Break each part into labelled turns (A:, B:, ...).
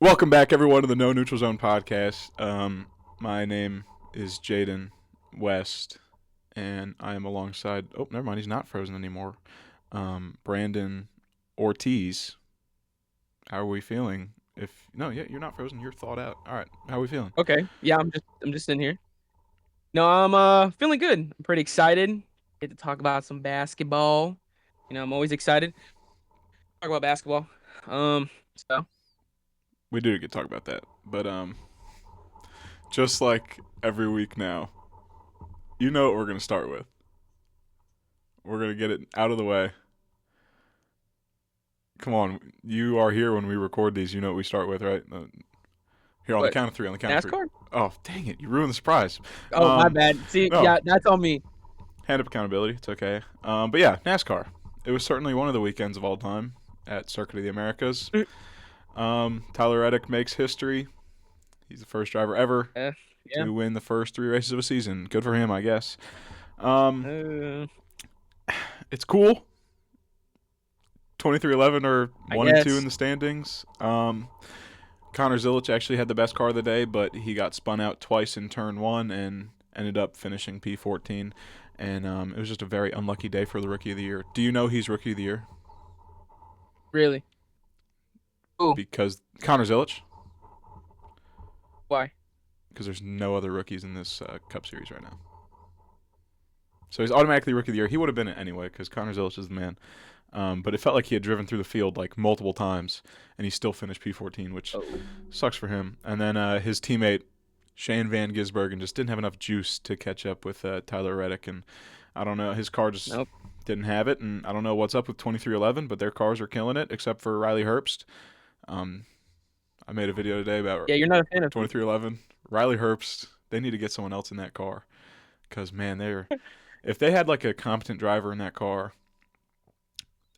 A: Welcome back, everyone, to the No Neutral Zone podcast. My name is Jayden West, and I am alongside. Oh, never mind, he's not frozen anymore. Brandon Ortiz. How are we feeling? You're not frozen. You're thawed out. All right, how are we feeling?
B: Okay. Yeah, I'm just in here. No, I'm feeling good. I'm pretty excited. Get to talk about some basketball. I'm always excited. Talk about basketball. So
A: We do get to talk about that, but just like every week now, you know what we're gonna start with. We're gonna get it out of the way. Come on, you are here when we record these. You know what we start with, right? Here on the
B: what?
A: count of three. On the count of three.
B: NASCAR?
A: Oh, dang it! You ruined the surprise.
B: Oh, my bad. See,
A: No,
B: yeah, that's on me.
A: hand up accountability. It's okay. But yeah, NASCAR. It was certainly one of the weekends of all time at Circuit of the Americas. Tyler Reddick makes history. He's the first driver ever
B: Yeah.
A: to win the first three races of a season. Good for him, I guess. Um,
B: Uh,
A: it's cool. 23-11 or
B: I
A: 1 and 2 in
B: guess.
A: the standings. Connor Zilic actually had the best car of the day, but he got spun out twice in turn one and ended up finishing P14. And it was just a very unlucky day for the Rookie of the Year. Do you know he's Rookie of the Year?
B: Really? Oh,
A: Because Connor Zilic?
B: why?
A: Because there's no other rookies in this Cup Series right now. So he's automatically Rookie of the Year. He would have been it anyway because Connor Zilic is the man. But it felt like he had driven through the field like multiple times, and he still finished P14, which
B: Oh,
A: sucks for him. And then his teammate Shane Van Gisbergen just didn't have enough juice to catch up with Tyler Reddick, and I don't know, his car just
B: nope.
A: didn't have it. And I don't know what's up with 2311, but their cars are killing it, except for Riley Herbst. Um, I made a video today about
B: Yeah, you're not a fan of him.
A: 2311. Riley Herbst. They need to get someone else in that car, because man, they're if they had like a competent driver in that car,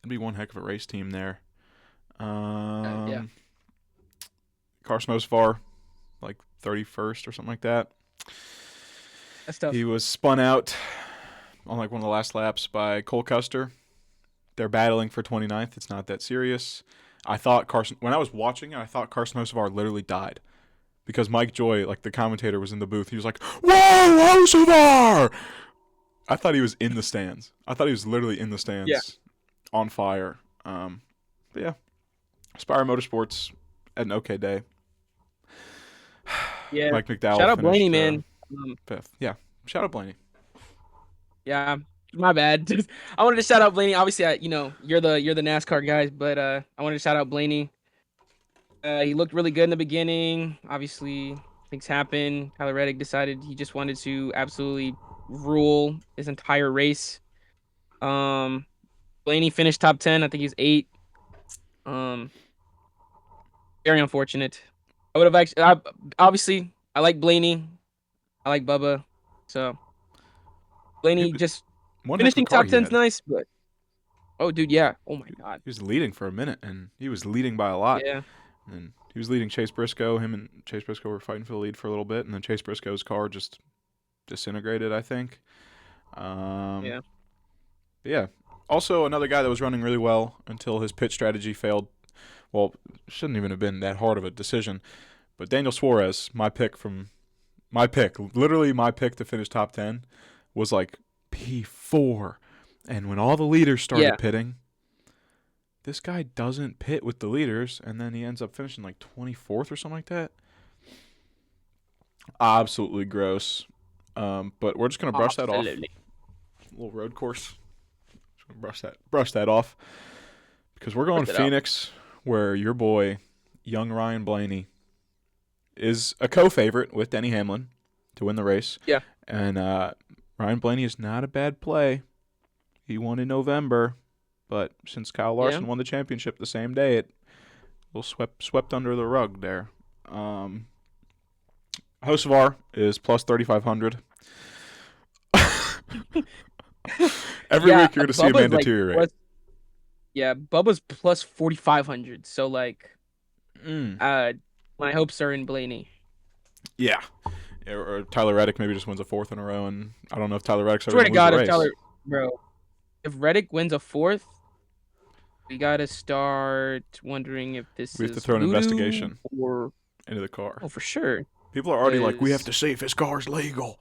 A: it'd be one heck of a race team there.
B: Yeah,
A: Carson Osvar, like 31st or something like that.
B: that's tough.
A: He was spun out on like one of the last laps by Cole Custer. They're battling for 29th. It's not that serious. I thought when I was watching it, I thought Carson Hocevar literally died. Because Mike Joy, like the commentator, was in the booth. He was like, "Whoa, Hocevar!" I thought he was in the stands. I thought he was literally in the
B: Yeah,
A: stands on fire. But yeah, Spire Motorsports had an okay day.
B: yeah.
A: Mike McDowell
B: Shout out Blaney,
A: finished
B: man. Um,
A: fifth. Yeah, shout out Blaney.
B: Yeah, my bad. I wanted to shout out Blaney. Obviously, you're the NASCAR guys, but I wanted to shout out Blaney. He looked really good in the beginning. Obviously, things happened. Tyler Reddick decided he just wanted to absolutely rule his entire race. Um, Blaney finished top 10. I think he's 8. Um, Very unfortunate. I would have obviously I like Blaney. I like Bubba. So
A: He,
B: Blaney just
A: one heck of a
B: finishing
A: car
B: top
A: he
B: 10's
A: had.
B: nice, but oh, dude, yeah. Oh my God.
A: He was leading for a minute, and he was leading by a lot.
B: Yeah.
A: And he was leading Chase Briscoe. Him and Chase Briscoe were fighting for the lead for a little bit, and then Chase Briscoe's car just disintegrated, I think. Um,
B: Yeah.
A: yeah. Also, another guy that was running really well until his pit strategy failed. Well, shouldn't even have been that hard of a decision. But Daniel Suarez, literally my pick to finish top 10, was like P4. And when all the leaders
B: Yeah.
A: started pitting, this guy doesn't pit with the leaders, and then he ends up finishing like 24th or something like that. Absolutely gross. But we're just gonna brush that off.
B: Absolutely.
A: A little road course. Just gonna brush that off because we're going
B: Worth
A: to
B: it out.
A: Phoenix, where your boy, young Ryan Blaney, is a co-favorite with Denny Hamlin to win the race.
B: Yeah.
A: And Ryan Blaney is not a bad play. He won in November, but since Kyle
B: Yeah.
A: Larson won the championship the same day, it was swept under the rug there. Hocevar is plus 3,500. Every
B: Yeah.
A: week you're going to see a man
B: Bubba's like
A: deteriorate.
B: plus, yeah, Bubba's plus 4,500. So like
A: Mm.
B: uh my hopes are in Blaney.
A: Yeah. Or Tyler Reddick maybe just wins a fourth in a row, and I don't know if Tyler Reddick's ever
B: Swear
A: going
B: to
A: to lose
B: God,
A: the
B: if
A: race.
B: Tyler, bro, if Reddick wins a fourth, We gotta start wondering if this
A: We have to
B: is
A: throw an
B: voodoo
A: investigation
B: or
A: into the car.
B: oh, for sure.
A: People are already like, we have
B: Because
A: to see if his car's legal.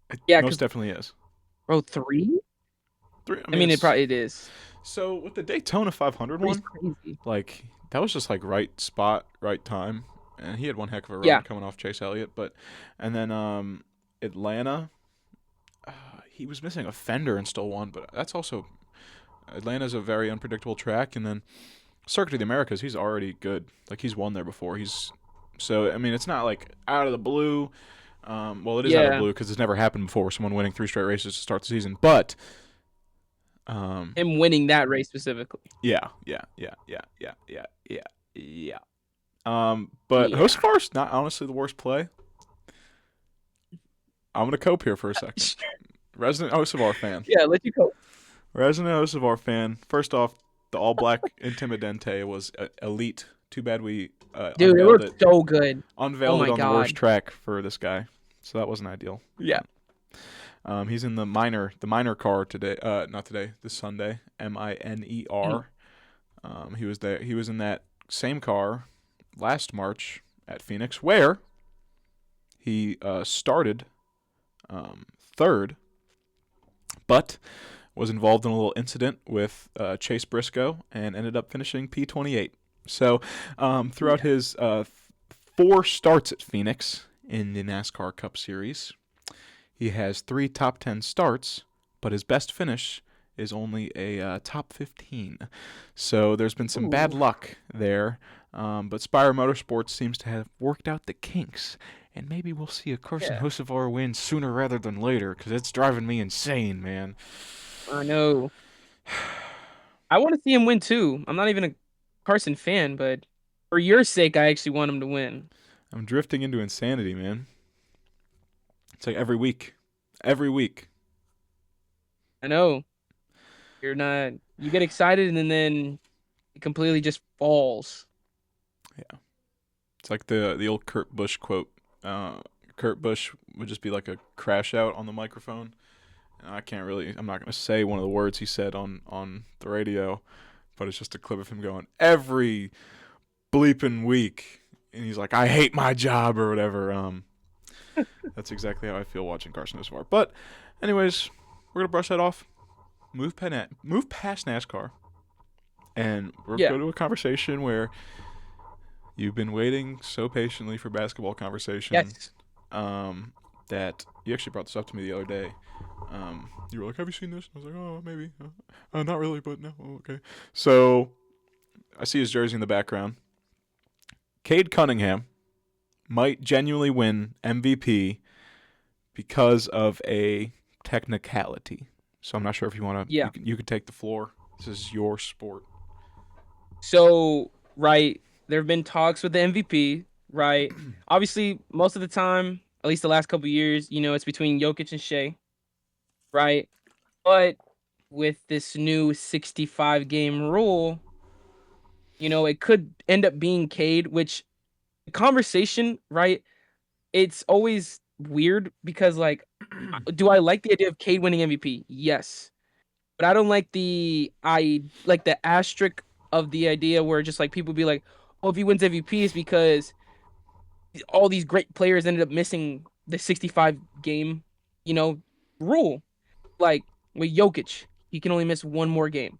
A: It
B: yeah,
A: most
B: because
A: definitely is.
B: bro, 3.
A: Three. I
B: I
A: mean,
B: mean, it
A: it's
B: probably it is.
A: so with the Daytona 500
B: Three's
A: one,
B: crazy.
A: like that was just like right spot, right time, and he had one heck of a run
B: Yeah,
A: coming off Chase Elliott. But and then Atlanta, he was missing a fender and still won. But that's also Atlanta's a very unpredictable track, and then Circuit of the Americas, he's already good. Like he's won there before. He's so I mean, it's not like out of the blue. Well, it is out of the
B: yeah.
A: blue because it's never happened before. Someone winning 3 straight races to start the season, but
B: Him winning that race specifically.
A: yeah. But
B: Yeah.
A: Hocefar's not honestly the worst play. I'm gonna cope here for a second. Resident Hocevar fan.
B: Yeah, let you go.
A: Resident Hocevar fan. First off, the all black Intimidente was elite. Too bad we
B: Dude, it looked so good. Oh
A: unveiled it
B: my
A: on the worst
B: god.
A: track for this guy. So that wasn't ideal.
B: Yeah.
A: He's in the minor car today. Not today. This Sunday. Miner. He was there. He was in that same car last March at Phoenix, where he started third, but was involved in a little incident with Chase Briscoe and ended up finishing P28. So throughout his 4 starts at Phoenix in the NASCAR Cup Series, he has 3 top 10 starts, but his best finish is only a top 15. So there's been some bad luck there, but Spire Motorsports seems to have worked out the kinks, and maybe we'll see a Carson Hocevar win sooner rather than later, because it's driving me insane, man.
B: I know. I want to see him win too. I'm not even a Carson fan, but for your sake, I actually want him to win.
A: I'm drifting into insanity, man. It's like every week. Every week.
B: I know. You're not. You get excited and then it completely just falls.
A: Yeah. It's like the old Kurt Busch quote. Kurt Busch would just be like a crash out on the microphone. And I'm not going to say one of the words he said on the radio, but it's just a clip of him going, every bleeping week. And he's like, I hate my job or whatever. That's exactly how I feel watching Carson Hocevar. But anyways, we're going to brush that off. Move past NASCAR. And we're going to go to a conversation where you've been waiting so patiently for basketball conversation.
B: Yes.
A: That you actually brought this up to me the other day. You were like, have you seen this? I was like, oh, maybe. Not really, but no. Oh, okay. So I see his jersey in the background. Cade Cunningham might genuinely win MVP because of a technicality. So I'm not sure if you want to.
B: Yeah.
A: You could take the floor. This is your sport.
B: So, right, there have been talks with the MVP, right? Obviously, most of the time, at least the last couple of years, it's between Jokic and Shea, right? But with this new 65 game rule, it could end up being Cade, which the conversation, right? It's always weird because, like, do I like the idea of Cade winning MVP? Yes. But I don't like the asterisk of the idea where just like people be like, oh, if he wins MVP is because all these great players ended up missing the 65 game, rule. Like with Jokic, he can only miss one more game.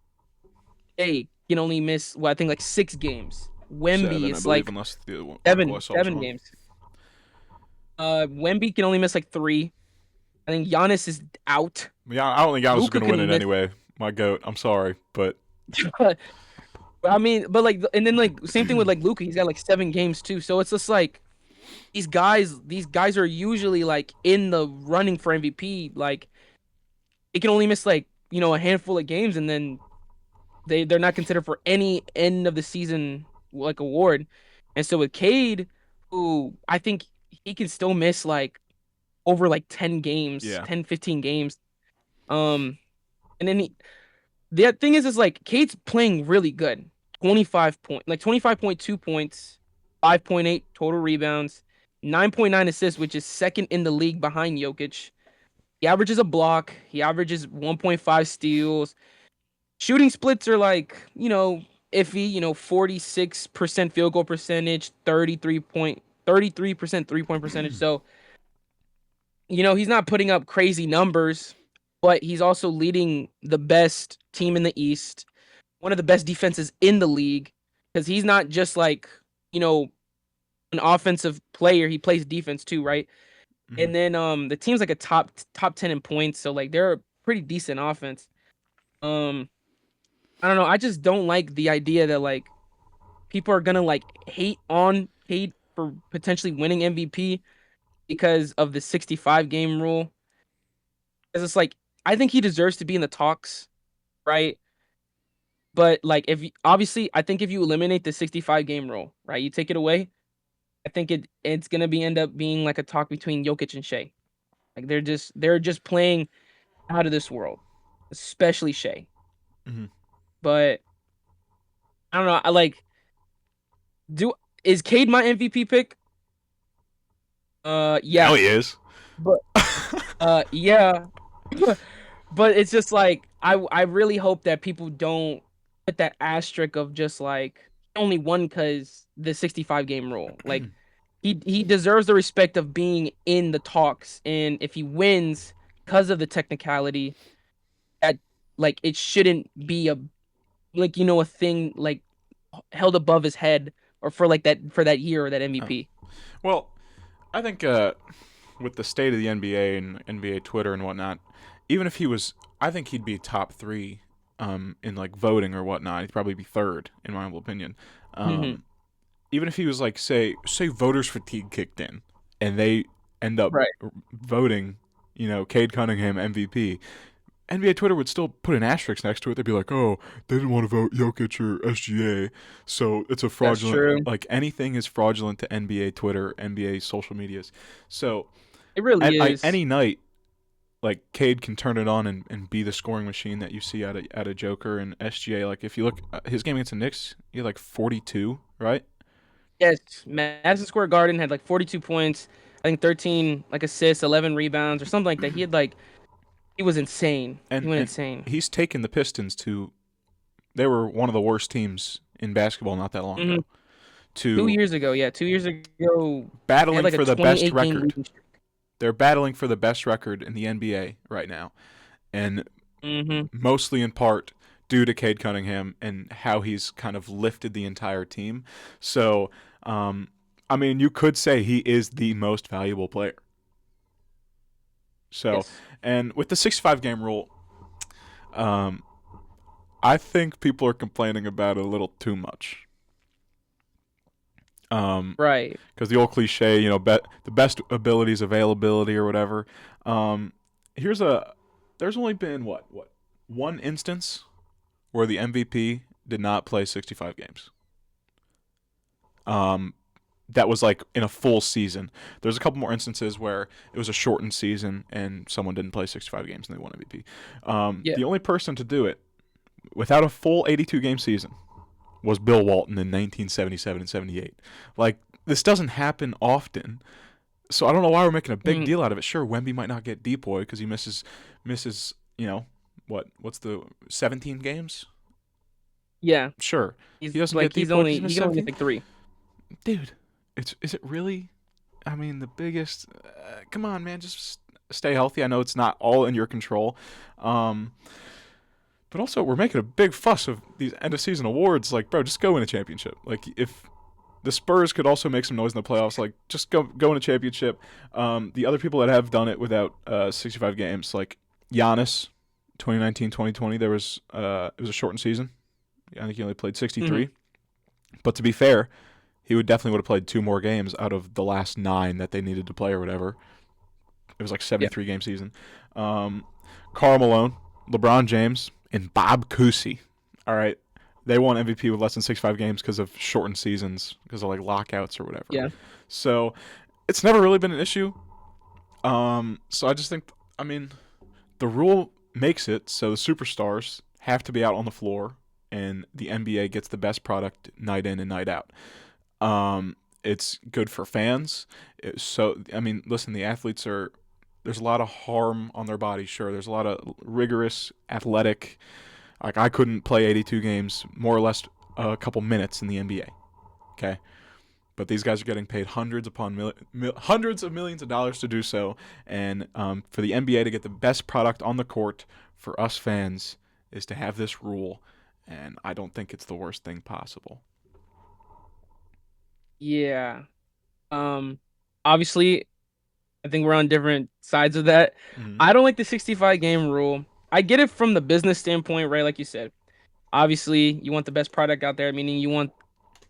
B: He can only miss I think like 6 games. Wemby is like
A: unless the article I saw was
B: 7
A: wrong.
B: games. Wemby can only miss like 3. I think Giannis is out.
A: Yeah, I don't think Giannis is
B: Luka
A: going to win
B: can
A: it
B: miss-
A: anyway. My goat. I'm sorry, but
B: I mean, but like, and then like same thing with like Luka. He's got like 7 games too. So it's just like these guys are usually like in the running for MVP. Like, it can only miss like a handful of games, and then they're not considered for any end of the season like award. And so with Cade, who I think he can still miss like over like 10 games,
A: Yeah.
B: 10, 15 games. And then the thing is like Cade's playing really good. 25.2 points, 5.8 total rebounds, 9.9 assists, which is second in the league behind Jokic. He averages a block. He averages 1.5 steals. Shooting splits are like, iffy, 46% field goal percentage, 33% 3-point percentage. So, he's not putting up crazy numbers, but he's also leading the best team in the East, one of the best defenses in the league, because he's not just like, you know, an offensive player. He plays defense too, right?
A: Mhm.
B: And then the team's like a top 10 in points, so like they're a pretty decent offense. Um I don't know. I just don't like the idea that like people are gonna like hate on Cade for potentially winning MVP because of the 65 game rule. Because it's like I think he deserves to be in the talks, right? But like if obviously I think if you eliminate the 65 game rule, right, you take it away, I think it's gonna be end up being like a talk between Jokic and Shea. Like they're just playing out of this world, especially Shea.
A: Mhm.
B: But I don't know. I like do is Cade my MVP pick?
A: Now
B: Yeah.
A: he is.
B: But yeah. But it's just like I really hope that people don't put that asterisk of just like only one because the 65 game rule. Like he deserves the respect of being in the talks, and if he wins because of the technicality, that like it shouldn't be a like a thing like held above his head or for like that for that year or that
A: Oh.
B: MVP.
A: Well, I think with the state of the NBA and NBA Twitter and whatnot, even if he was, I think he'd be top three in like voting or whatnot. He'd probably be third, in my humble opinion.
B: Hmm.
A: Um, Even if he was like, say voters fatigue kicked in, and they end up
B: Right.
A: voting, Cade Cunningham MVP. NBA Twitter would still put an asterisk next to it. They'd be like, "Oh, they didn't want to vote Jokic or SGA, so it's a
B: That's
A: fraudulent."
B: true.
A: Like anything is fraudulent to NBA Twitter, NBA social medias. So
B: It really is.
A: any night, like Cade can turn it on and be the scoring machine that you see out of Joker and SGA. Like if you look his game against the Knicks, he had like 42, right?
B: Yes, Madison Square Garden had like 42 points, I think 13 like assists, 11 rebounds or something like that. He was insane. He
A: And
B: went
A: and
B: insane.
A: he's taken the Pistons to they were one of the worst teams in basketball not that long
B: Hmm.
A: ago
B: Two
A: to
B: years ago, yeah, 2 years ago, they had
A: battling
B: like a
A: for the best
B: 28 game
A: record.
B: losing streak.
A: They're battling for the best record in the NBA right now, and
B: Hmm.
A: mostly in part due to Cade Cunningham and how he's kind of lifted the entire team. So, I mean, you could say he is the most valuable player. So,
B: Yes.
A: and with the 65 game rule, um, I think people are complaining about it a little too much. Um,
B: Right.
A: because the old cliche, the best abilities availability or whatever. Um, here's a there's only been what one instance where the MVP did not play 65 games. Um, that was like in a full season. There's a couple more instances where it was a shortened season and someone didn't play 65 games and they won MVP.
B: Yeah.
A: The only person to do it without a full 82 game season was Bill Walton in 1977 and 78. Like this doesn't happen often. So I don't know why we're making a big
B: Mm,
A: deal out of it. Sure, Wemby might not get depoy because he misses what's the 17 games?
B: yeah.
A: Sure, he
B: He's
A: doesn't
B: like
A: get depoy because he
B: he
A: missed
B: can only get
A: 17.
B: like three.
A: Dude, is it really? I mean, the biggest. Come on, man, just stay healthy. I know it's not all in your control, um, but also we're making a big fuss of these end of season awards. Like, bro, just go win a championship. Like, if the Spurs could also make some noise in the playoffs. Like, just go in a championship. The other people that have done it without 65 games, like Giannis, 2019-2020, it was a shortened season. I think he only played
B: Hmm.
A: 63. But to be fair, he would have played two more games out of the last 9 that they needed to play or whatever. It was like
B: Yeah.
A: 73 game season. Um, Karl Malone, LeBron James, and Bob Cousy. All right, they won MVP with less than 65 games because of shortened seasons, because of like lockouts or whatever.
B: Yeah.
A: So it's never really been an issue. So I just think, I mean, the rule makes it so the superstars have to be out on the floor, and the NBA gets the best product night in and night out. It's good for fans. So I mean, listen, the athletes are there's a lot of harm on their bodies. Sure, there's a lot of rigorous athletic Like I couldn't play 82 games more or less a couple minutes in the NBA. Okay, but these guys are getting paid hundreds of millions of dollars to do so, and for the NBA to get the best product on the court for us fans is to have this rule, and I don't think it's the worst thing possible.
B: Yeah. Um, Obviously, I think we're on different sides of that.
A: Mm-hmm.
B: I don't like the 65 game rule. I get it from the business standpoint, right? Like you said, obviously you want the best product out there, meaning you want,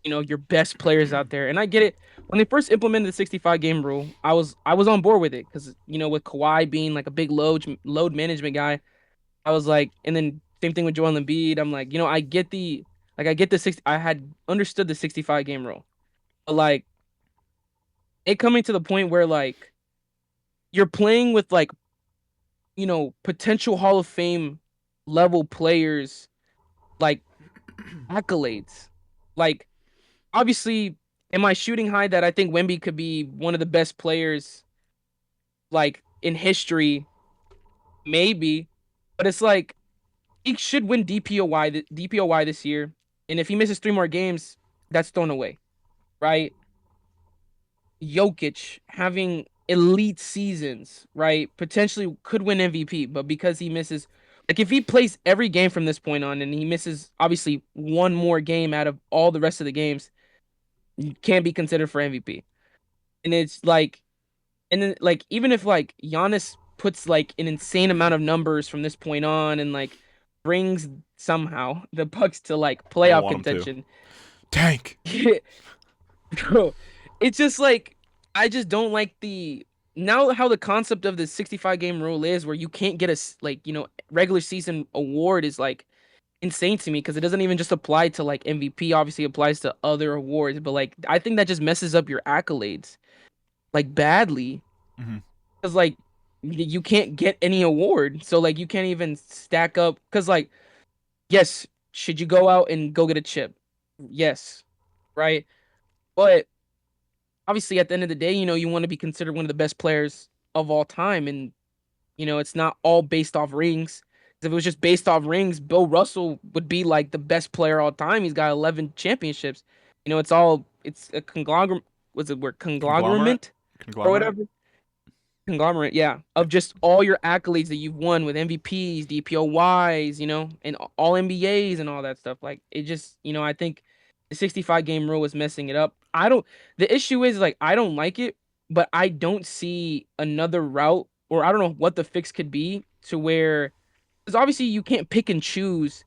B: your best players out there. And I get it. When they first implemented the 65 game rule, I was on board with it because, with Kawhi being like a big load management guy, I was like, and then same thing with Joel Embiid. I'm like, I get the 60. I had understood the 65 game rule, but like it coming to the point where like you're playing with like, potential Hall of Fame level players, like accolades. Like, obviously, am I shooting high that I think Wemby could be one of the best players like in history? Maybe, but it's like he should win DPOY this year, and if he misses 3 more games, that's thrown away, right? Jokic having elite seasons, right? Potentially could win MVP, but because he misses, like if he plays every game from this point on and he misses obviously one more game out of all the rest of the games, you can't be considered for MVP. And it's like, and then like even if like Giannis puts like an insane amount of numbers from this point on and like brings somehow the Bucks to like
A: I don't
B: playoff
A: want him to
B: contention,
A: tank.
B: bro, it's just like I just don't like the now how the concept of the 65 game rule is where you can't get like regular season award is like insane to me because it doesn't even just apply to like MVP. Obviously, it applies to other awards, but like I think that just messes up your accolades like badly
A: Mm-hmm.
B: because like you can't get any award, so like you can't even stack up because like yes, should you go out and go get a chip? Yes, right, but obviously at the end of the day, you want to be considered one of the best players of all time. And, it's not all based off rings. 'Cause if it was just based off rings, Bill Russell would be like the best player all time. He's got 11 championships. It's a conglomerate. Was it word
A: Conglomerate.
B: conglomerate or
A: Conglomerate.
B: whatever? Conglomerate, yeah, of just all your accolades that you've won with MVPs, DPOYs, and all NBAs and all that stuff. Like it just, I think the 65 game rule is messing it up. I don't The issue is like I don't like it, but I don't see another route or I don't know what the fix could be to where because obviously you can't pick and choose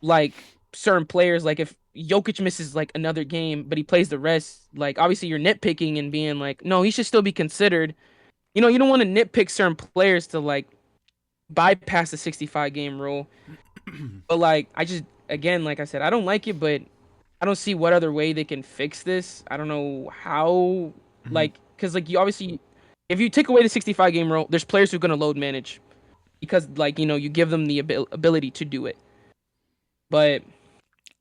B: like certain players. Like if Jokic misses like another game, but he plays the rest, like obviously you're nitpicking and being like, no, he should still be considered. You don't want to nitpick certain players to like bypass the 65 game rule. But like I just again, like I said, I don't like it, but I don't see what other way they can fix this. I don't know how
A: Mm-hmm.
B: like cuz like you obviously if you take away the 65 game rule, there's players who are going to load manage because like you give them the ability to do it. But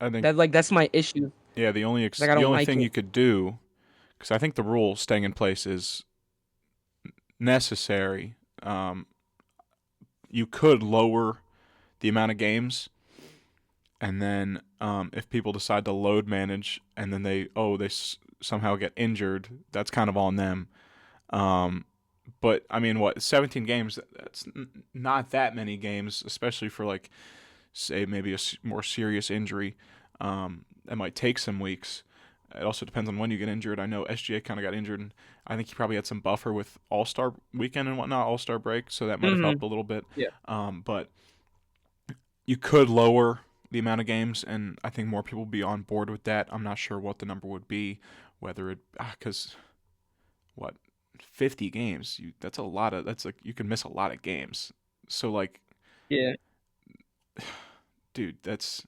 A: I think
B: that's my issue.
A: yeah.
B: Like I
A: The
B: don't
A: only
B: like
A: thing
B: it.
A: you could do, because I think the rule staying in place is necessary. Um, you could lower the amount of games, and then if people decide to load manage, and then they somehow get injured, that's kind of on them. Um, but I mean, what 17 games? That's not that many games, especially for like say maybe more serious injury. That might take some weeks. It also depends on when you get injured. I know SGA kind of got injured, and I think he probably had some buffer with All Star weekend and whatnot, All Star break, so that might have helped
B: Mhm.
A: a little bit.
B: Yeah.
A: But you could lower the amount of games, and I think more people would be on board with that. I'm not sure what the number would be, whether it because what 50 games, that's a lot of that's like you can miss a lot of games. So like,
B: Yeah.
A: dude, that's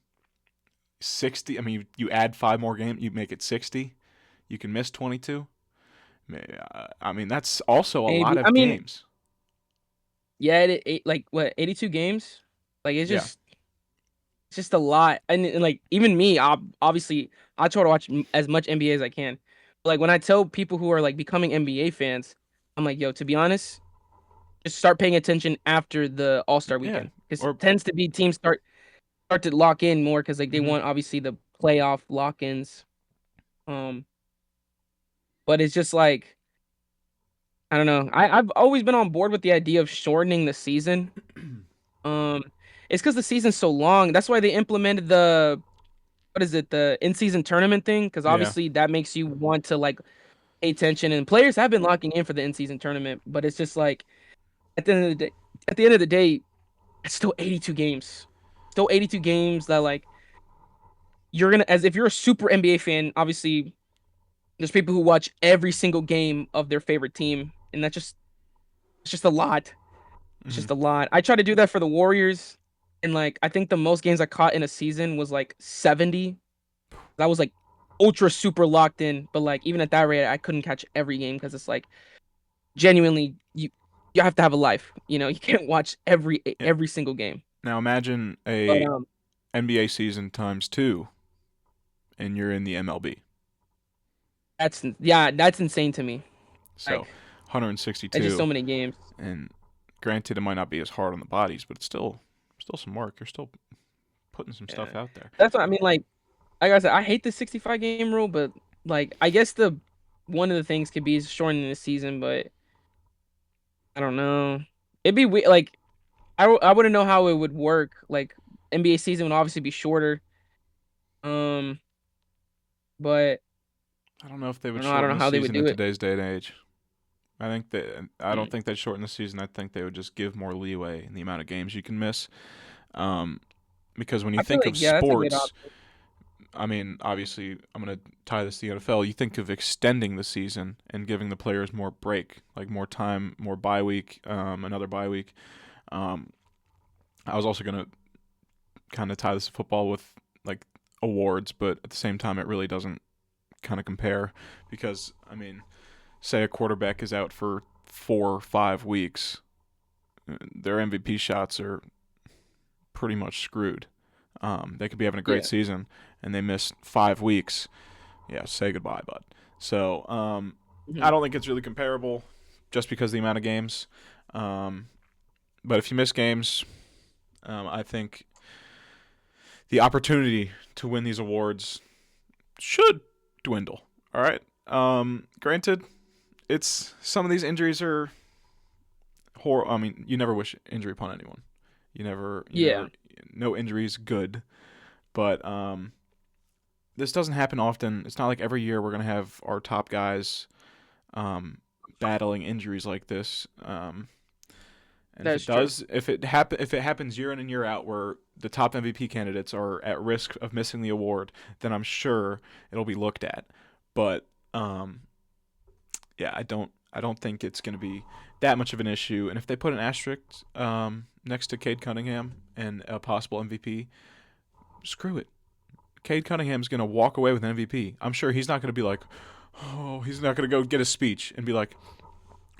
A: 60. I mean, you add 5 more games, you make it 60. You can miss 22. I mean, that's also a lot
B: Maybe. I
A: of
B: mean,
A: games.
B: yeah, like what, 82 games? Like
A: Yeah.
B: it's just a lot. And like even me, obviously I try to watch as much NBA as I can. But, like when I tell people who are like becoming NBA fans, I'm like, yo, to be honest, just start paying attention after the All-Star
A: Yeah.
B: weekend because
A: Or
B: tends to be teams start start to lock in more because like they
A: Hmm.
B: want obviously the playoff lock-ins. Um, but it's just like I don't know. I've always been on board with the idea of shortening the season. Um, it's because the season's so long. That's why they implemented the what is it, the in-season tournament thing? Because
A: Yeah.
B: obviously that makes you want to like pay attention, and players have been locking in for the in-season tournament. But it's just like at the end of the day, at the end of the day, it's still 82 games. Still 82 games that like you're gonna as if you're a super NBA fan, obviously there's people who watch every single game of their favorite team, and that's just it's just a lot. It's
A: Hmm.
B: just a lot. I try to do that for the Warriors, and like I think the most games I caught in a season was like 70. That was like ultra super locked in, but like even at that rate, I couldn't catch every game because it's like genuinely you have to have a life. You know, you can't watch
A: Yeah.
B: every single game.
A: Now imagine
B: But
A: a NBA season times two, and you're in the MLB.
B: that's insane to me.
A: So
B: Like it's just
A: 162,
B: so many games.
A: and granted, it might not be as hard on the bodies, but it's still some work. You're still putting some
B: Yeah,
A: stuff out there.
B: that's what I mean. Like I said, I hate the 65 game rule, but like I guess the one of the things could be shortening the season, but I don't know. It'd be weird. Like I wouldn't know how it would work. Like NBA season would obviously be shorter. Um, but
A: I don't know if they
B: I
A: would
B: don't know. I don't
A: shorten
B: know
A: the
B: how they would
A: season in
B: do it.
A: today's day and age. I don't
B: Mm.
A: think they'd shorten the season. I think they would just give more leeway in the amount of games you can miss. Um, because when you
B: I feel
A: think
B: like
A: of
B: yeah, that's a good
A: sports,
B: option.
A: I mean, obviously, I'm gonna tie this to the NFL. You think of extending the season and giving the players more break, like more time, more bye week, another bye week. Um, I was also gonna kind of tie this to football with like awards, but at the same time, it really doesn't kind of compare because I mean, say a quarterback is out for 4 or 5 weeks, their MVP shots are pretty much screwed. They could be having a great
B: Yeah.
A: season and they miss 5 weeks. Yeah, say goodbye, bud. So I
B: Mhm.
A: don't think it's really comparable just because of the amount of games. Um, but if you miss games, I think the opportunity to win these awards should dwindle. All right. Granted, it's some of these injuries are horror. I mean, you never wish injury upon anyone. You
B: Yeah.
A: never, no injuries good. But this doesn't happen often. It's not like every year we're gonna have our top guys um, battling injuries like this. And if it
B: That's true.
A: does, if it happens year in and year out, where the top MVP candidates are at risk of missing the award, then I'm sure it'll be looked at. But yeah, I don't think it's going to be that much of an issue. And if they put an asterisk next to Cade Cunningham and a possible MVP, screw it. Cade Cunningham's going to walk away with an MVP. I'm sure he's not going to be like, oh, he's not going to go get a speech and be like,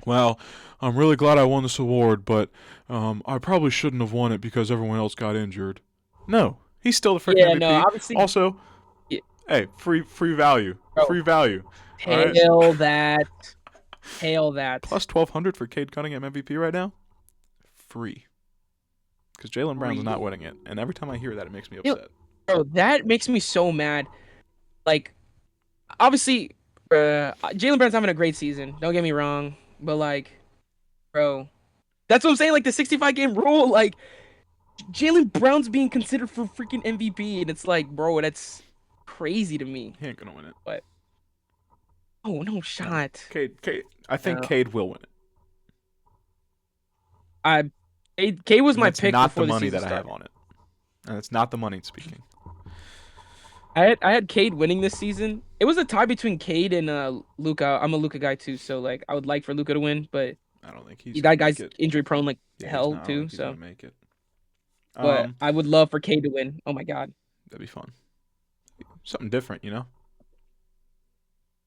A: well, I'm really glad I won this award, but I probably shouldn't have won it because everyone else got injured. No, he's still the freaking
B: Yeah. No.
A: MVP.
B: Obviously,
A: Also,
B: yeah,
A: hey, free value,
B: bro.
A: free value. All right,
B: Hail that. Hail that.
A: plus 1,200 for Cade Cunningham MVP right now. Free, because Jalen Brown's not
B: Free.
A: winning it, and every time I hear that, it makes me
B: Yo,
A: upset.
B: bro, that makes me so mad. Like, obviously, Jalen Brown's having a great season. Don't get me wrong, but like, bro, that's what I'm saying. Like the 65 game rule, like Jalen Brown's being considered for freaking MVP, and it's like, bro, that's crazy to me.
A: He ain't gonna win it.
B: But oh no
A: No,
B: shot.
A: Cade. I think
B: No,
A: Cade will win it,
B: I K was
A: and
B: my
A: it's
B: pick
A: not the
B: before the
A: money
B: season
A: that I have
B: started.
A: on it, and it's not the money speaking.
B: I had Cade winning this season. It was a tie between Cade and Luca. I'm a Luca guy too, so like I would like for Luca to win, but
A: I don't think he's gonna
B: that
A: make
B: guy's
A: it.
B: injury prone like
A: Yeah, he's
B: hell
A: not. I don't
B: too.
A: think he's gonna
B: So,
A: make it.
B: but
A: Um,
B: I would love for Cade to win. Oh my god,
A: that'd be fun. Something different, you know.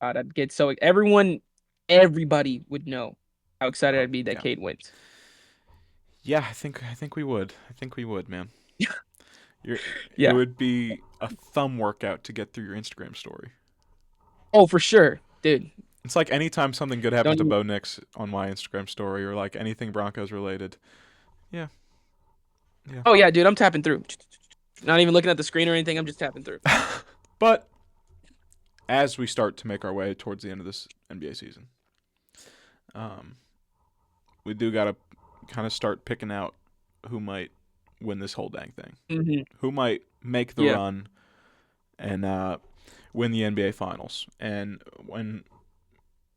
B: I'd get so everybody would know how excited I'd be that
A: Yeah.
B: Cade wins.
A: Yeah, I think we would. I think we would, man. You're, it
B: Yeah.
A: would be a thumb workout to get through your Instagram story.
B: Oh, for sure, dude.
A: It's like anytime something good happens
B: Don't
A: to
B: you?
A: Bo Nix on my Instagram story or like anything Broncos related. Yeah, yeah.
B: Oh yeah, dude. I'm tapping through. Not even looking at the screen or anything. I'm just tapping through.
A: But as we start to make our way towards the end of this NBA season, um, we do got to kind of start picking out who might win this whole dang thing.
B: Mm-hmm.
A: Who might make the run and win the NBA Finals. And when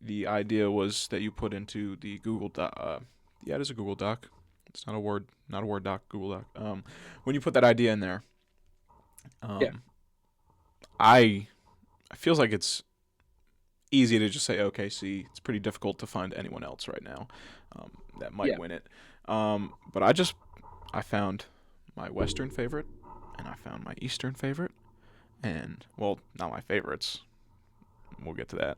A: the idea was that you put into the Google Doc, it is a Google Doc. It's not a Word doc, Google Doc. When you put that idea in there, I feels like it's easy to just say OKC. It's pretty difficult to find anyone else right now that might win it. But I found my Western favorite, and I found my Eastern favorite, and well, not my favorites. We'll get to that.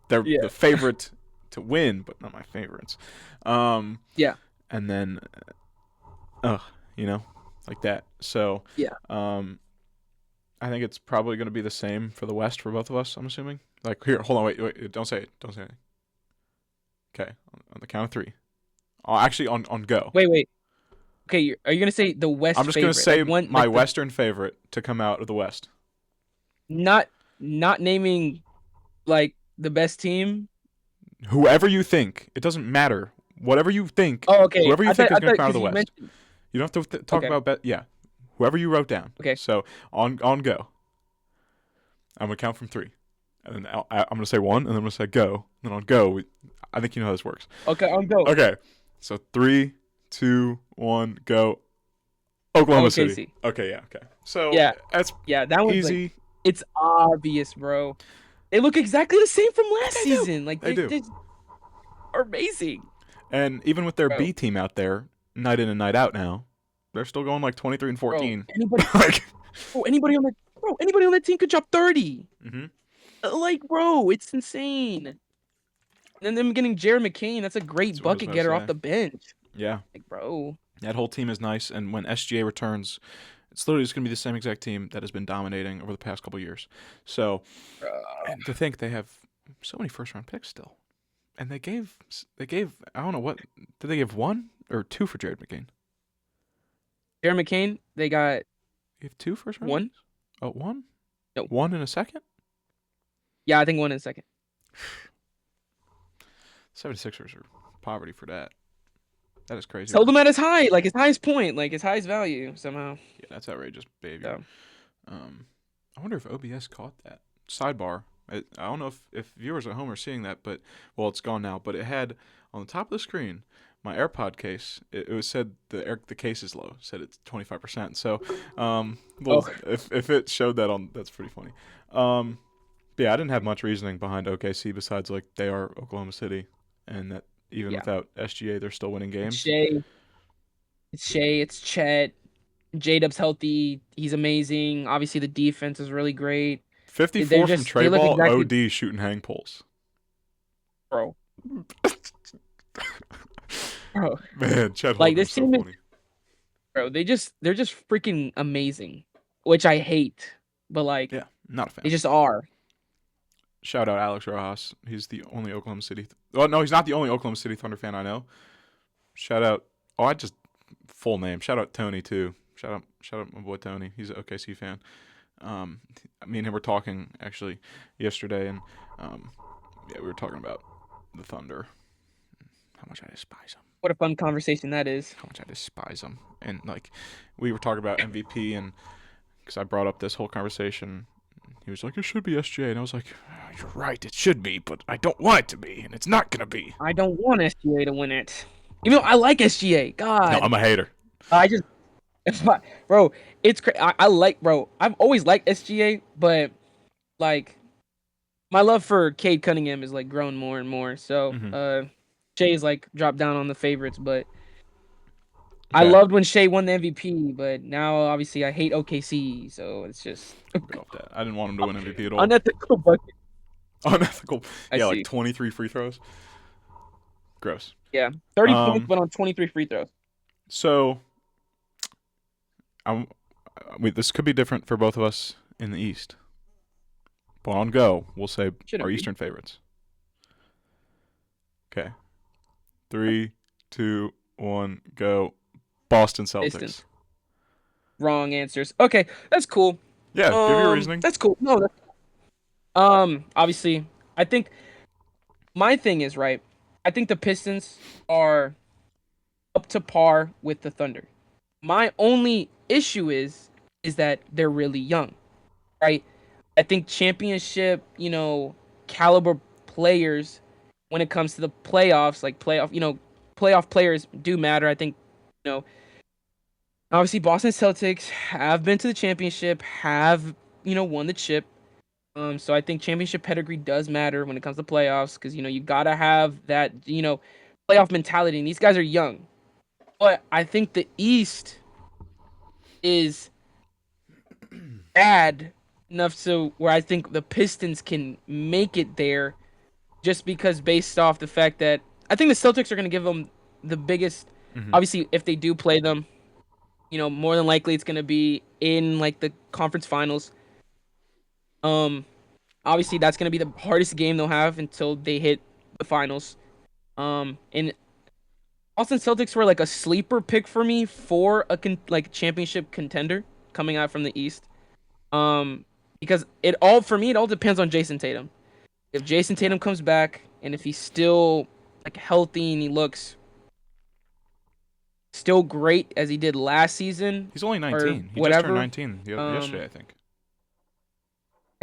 A: They're the favorite to win, but not my favorites. And then, like that. So I think it's probably going to be the same for the West for both of us, I'm assuming. Like, here, hold on, wait, don't say it. Don't say anything. Okay, on the count of three. Oh, actually, on go.
B: Wait. Okay, are you going to say the West
A: I'm just
B: going
A: to say my Western favorite to come out of the West.
B: Not naming, like, the best team?
A: Whoever you think. It doesn't matter. Whatever you think.
B: Oh, okay.
A: Whoever you think is going to come out of the West. You don't have to talk about whoever you wrote down.
B: Okay.
A: So, on go. I'm going to count from three. And then I'm going to say one, and then I'm going to say go. And then on go, I think you know how this works.
B: Okay, on go.
A: Okay. So 3, 2, 1, go. Oklahoma City. Okay, yeah, okay. So that's
B: that one's
A: easy.
B: Like, it's obvious, bro. They look exactly the same from last season. Like
A: they do.
B: Are amazing.
A: And even with their B team out there, night in and night out now, they're still going like 23 and 14.
B: Anybody on that team could drop 30.
A: Mm-hmm.
B: Like, bro, it's insane. And them getting Jared McCain, that's a great bucket getter off the bench.
A: Yeah.
B: Like, bro.
A: That whole team is nice, and when SGA returns, it's literally just going to be the same exact team that has been dominating over the past couple of years. So, and to think they have so many first-round picks still. And they gave I don't know what, did they give 1 or 2 for Jared McCain?
B: Jared McCain, they got...
A: You have 2 first-round
B: 1?
A: picks? Oh, 1?
B: No.
A: 1 in a second?
B: Yeah, I think 1 in a second.
A: 76ers are poverty for that. That is crazy.
B: Sell them at his highest point, like his highest value somehow.
A: Yeah, that's outrageous, baby.
B: Yeah.
A: I wonder if OBS caught that. Sidebar. I don't know if viewers at home are seeing that, but, well, it's gone now. But it had, on the top of the screen, my AirPod case, it was said the case is low. It said it's 25%. So, if it showed that on, that's pretty funny. But yeah, I didn't have much reasoning behind OKC besides, like, they are Oklahoma City, and that even without SGA, they're still winning games.
B: It's Shea. It's Chet. J-Dub's healthy. He's amazing. Obviously, the defense is really great.
A: 54 from Trey Ball, OD shooting hang pulls.
B: Bro.
A: Man, Chet
B: like, this
A: so
B: team
A: funny.
B: Bro, they're just freaking amazing, which I hate, but, like,
A: yeah, not a fan.
B: They just are.
A: Shout out Alex Rojas. He's the only Oklahoma City. No, he's not the only Oklahoma City Thunder fan I know. Shout out. Full name. Shout out Tony too. Shout out my boy Tony. He's an OKC fan. Me and him were talking actually yesterday, and we were talking about the Thunder. How much I despise them.
B: What a fun conversation that is.
A: How much I despise them, and like we were talking about MVP, and because I brought up this whole conversation. He was like, it should be SGA. And I was like, you're right, it should be, but I don't want it to be, and it's not going to be.
B: I don't want SGA to win it. Even though I like SGA. God.
A: No, I'm a hater.
B: Bro, it's crazy. I've always liked SGA, but, like, my love for Cade Cunningham is, like, grown more and more. So, Shay's, like, dropped down on the favorites, but I loved when Shea won the MVP, but now obviously I hate OKC, so it's just
A: I didn't want him to win MVP at all.
B: Unethical bucket.
A: Unethical. Like 23 free throws. Gross.
B: Yeah, 30 points, but on 23 free throws.
A: So, this could be different for both of us in the East. But on go, we'll say our Eastern favorites. Okay. 3, 2, 1, go. Boston Celtics.
B: Pistons. wrong answers. Okay, that's cool.
A: Yeah, give your reasoning.
B: That's cool. No, obviously, I think my thing is right. I think the Pistons are up to par with the Thunder. My only issue is that they're really young, right? I think championship, caliber players when it comes to the playoffs, like playoff players do matter. I think, you know, obviously Boston Celtics have been to the championship, have, won the chip. So I think championship pedigree does matter when it comes to playoffs because, you gotta have that, playoff mentality. And these guys are young. But I think the East is bad enough to where I think the Pistons can make it there just because based off the fact that I think the Celtics are going to give them the biggest.
A: Hmm.
B: Obviously, if they do play them, more than likely it's going to be in like the conference finals. Um, Obviously that's going to be the hardest game they'll have until they hit the finals. And Boston Celtics were like a sleeper pick for me for a like championship contender coming out from the East. Um, because it all depends on Jason Tatum. If Jason Tatum comes back and if he's still like healthy and he looks still great as he did last season
A: He's only
B: or
A: 19. He just turned
B: whatever,
A: 19
B: um,
A: yesterday, I think.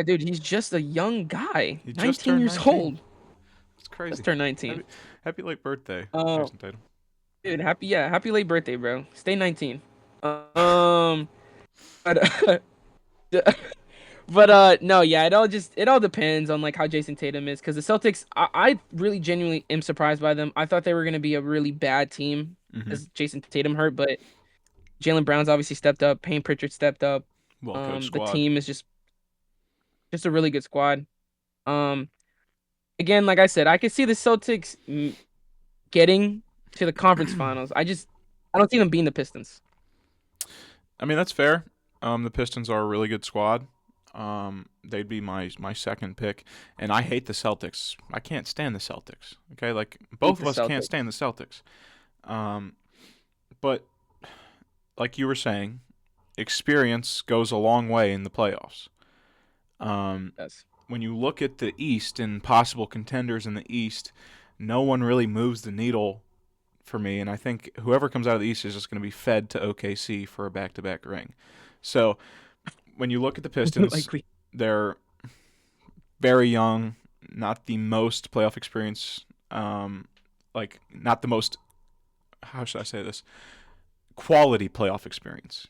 B: dude, he's just a young guy,
A: He just
B: 19
A: turned
B: years
A: 19.
B: old.
A: It's crazy.
B: Just turned 19.
A: Happy, happy late birthday,
B: Oh,
A: Jason Tatum.
B: dude, happy late birthday, bro. Stay 19. Um, but But no, yeah, it all depends on like how Jason Tatum is because the Celtics, I really genuinely am surprised by them. I thought they were gonna be a really bad team
A: Hmm.
B: as Jason Tatum hurt, but Jalen Brown's obviously stepped up. Payne Pritchard stepped up.
A: Well coached
B: The
A: squad.
B: team is just a really good squad. Um, Again, like I said, I could see the Celtics getting to the conference finals. I don't see them being the Pistons.
A: I mean, that's fair. The Pistons are a really good squad. They'd be my second pick, and I hate the Celtics. I can't stand the Celtics. Okay, like
B: Hate
A: both
B: the
A: of us can't
B: Celtics.
A: stand the Celtics. Um, but like you were saying, experience goes a long way in the playoffs. Um,
B: Yes.
A: when you look at the East and possible contenders in the East, no one really moves the needle for me, and I think whoever comes out of the East is just going to be fed to OKC for a back-to-back ring. So when you look at the Pistons,
B: Like we.
A: they're very young, not the most playoff experience, like not the most, how should I say this, quality playoff experience.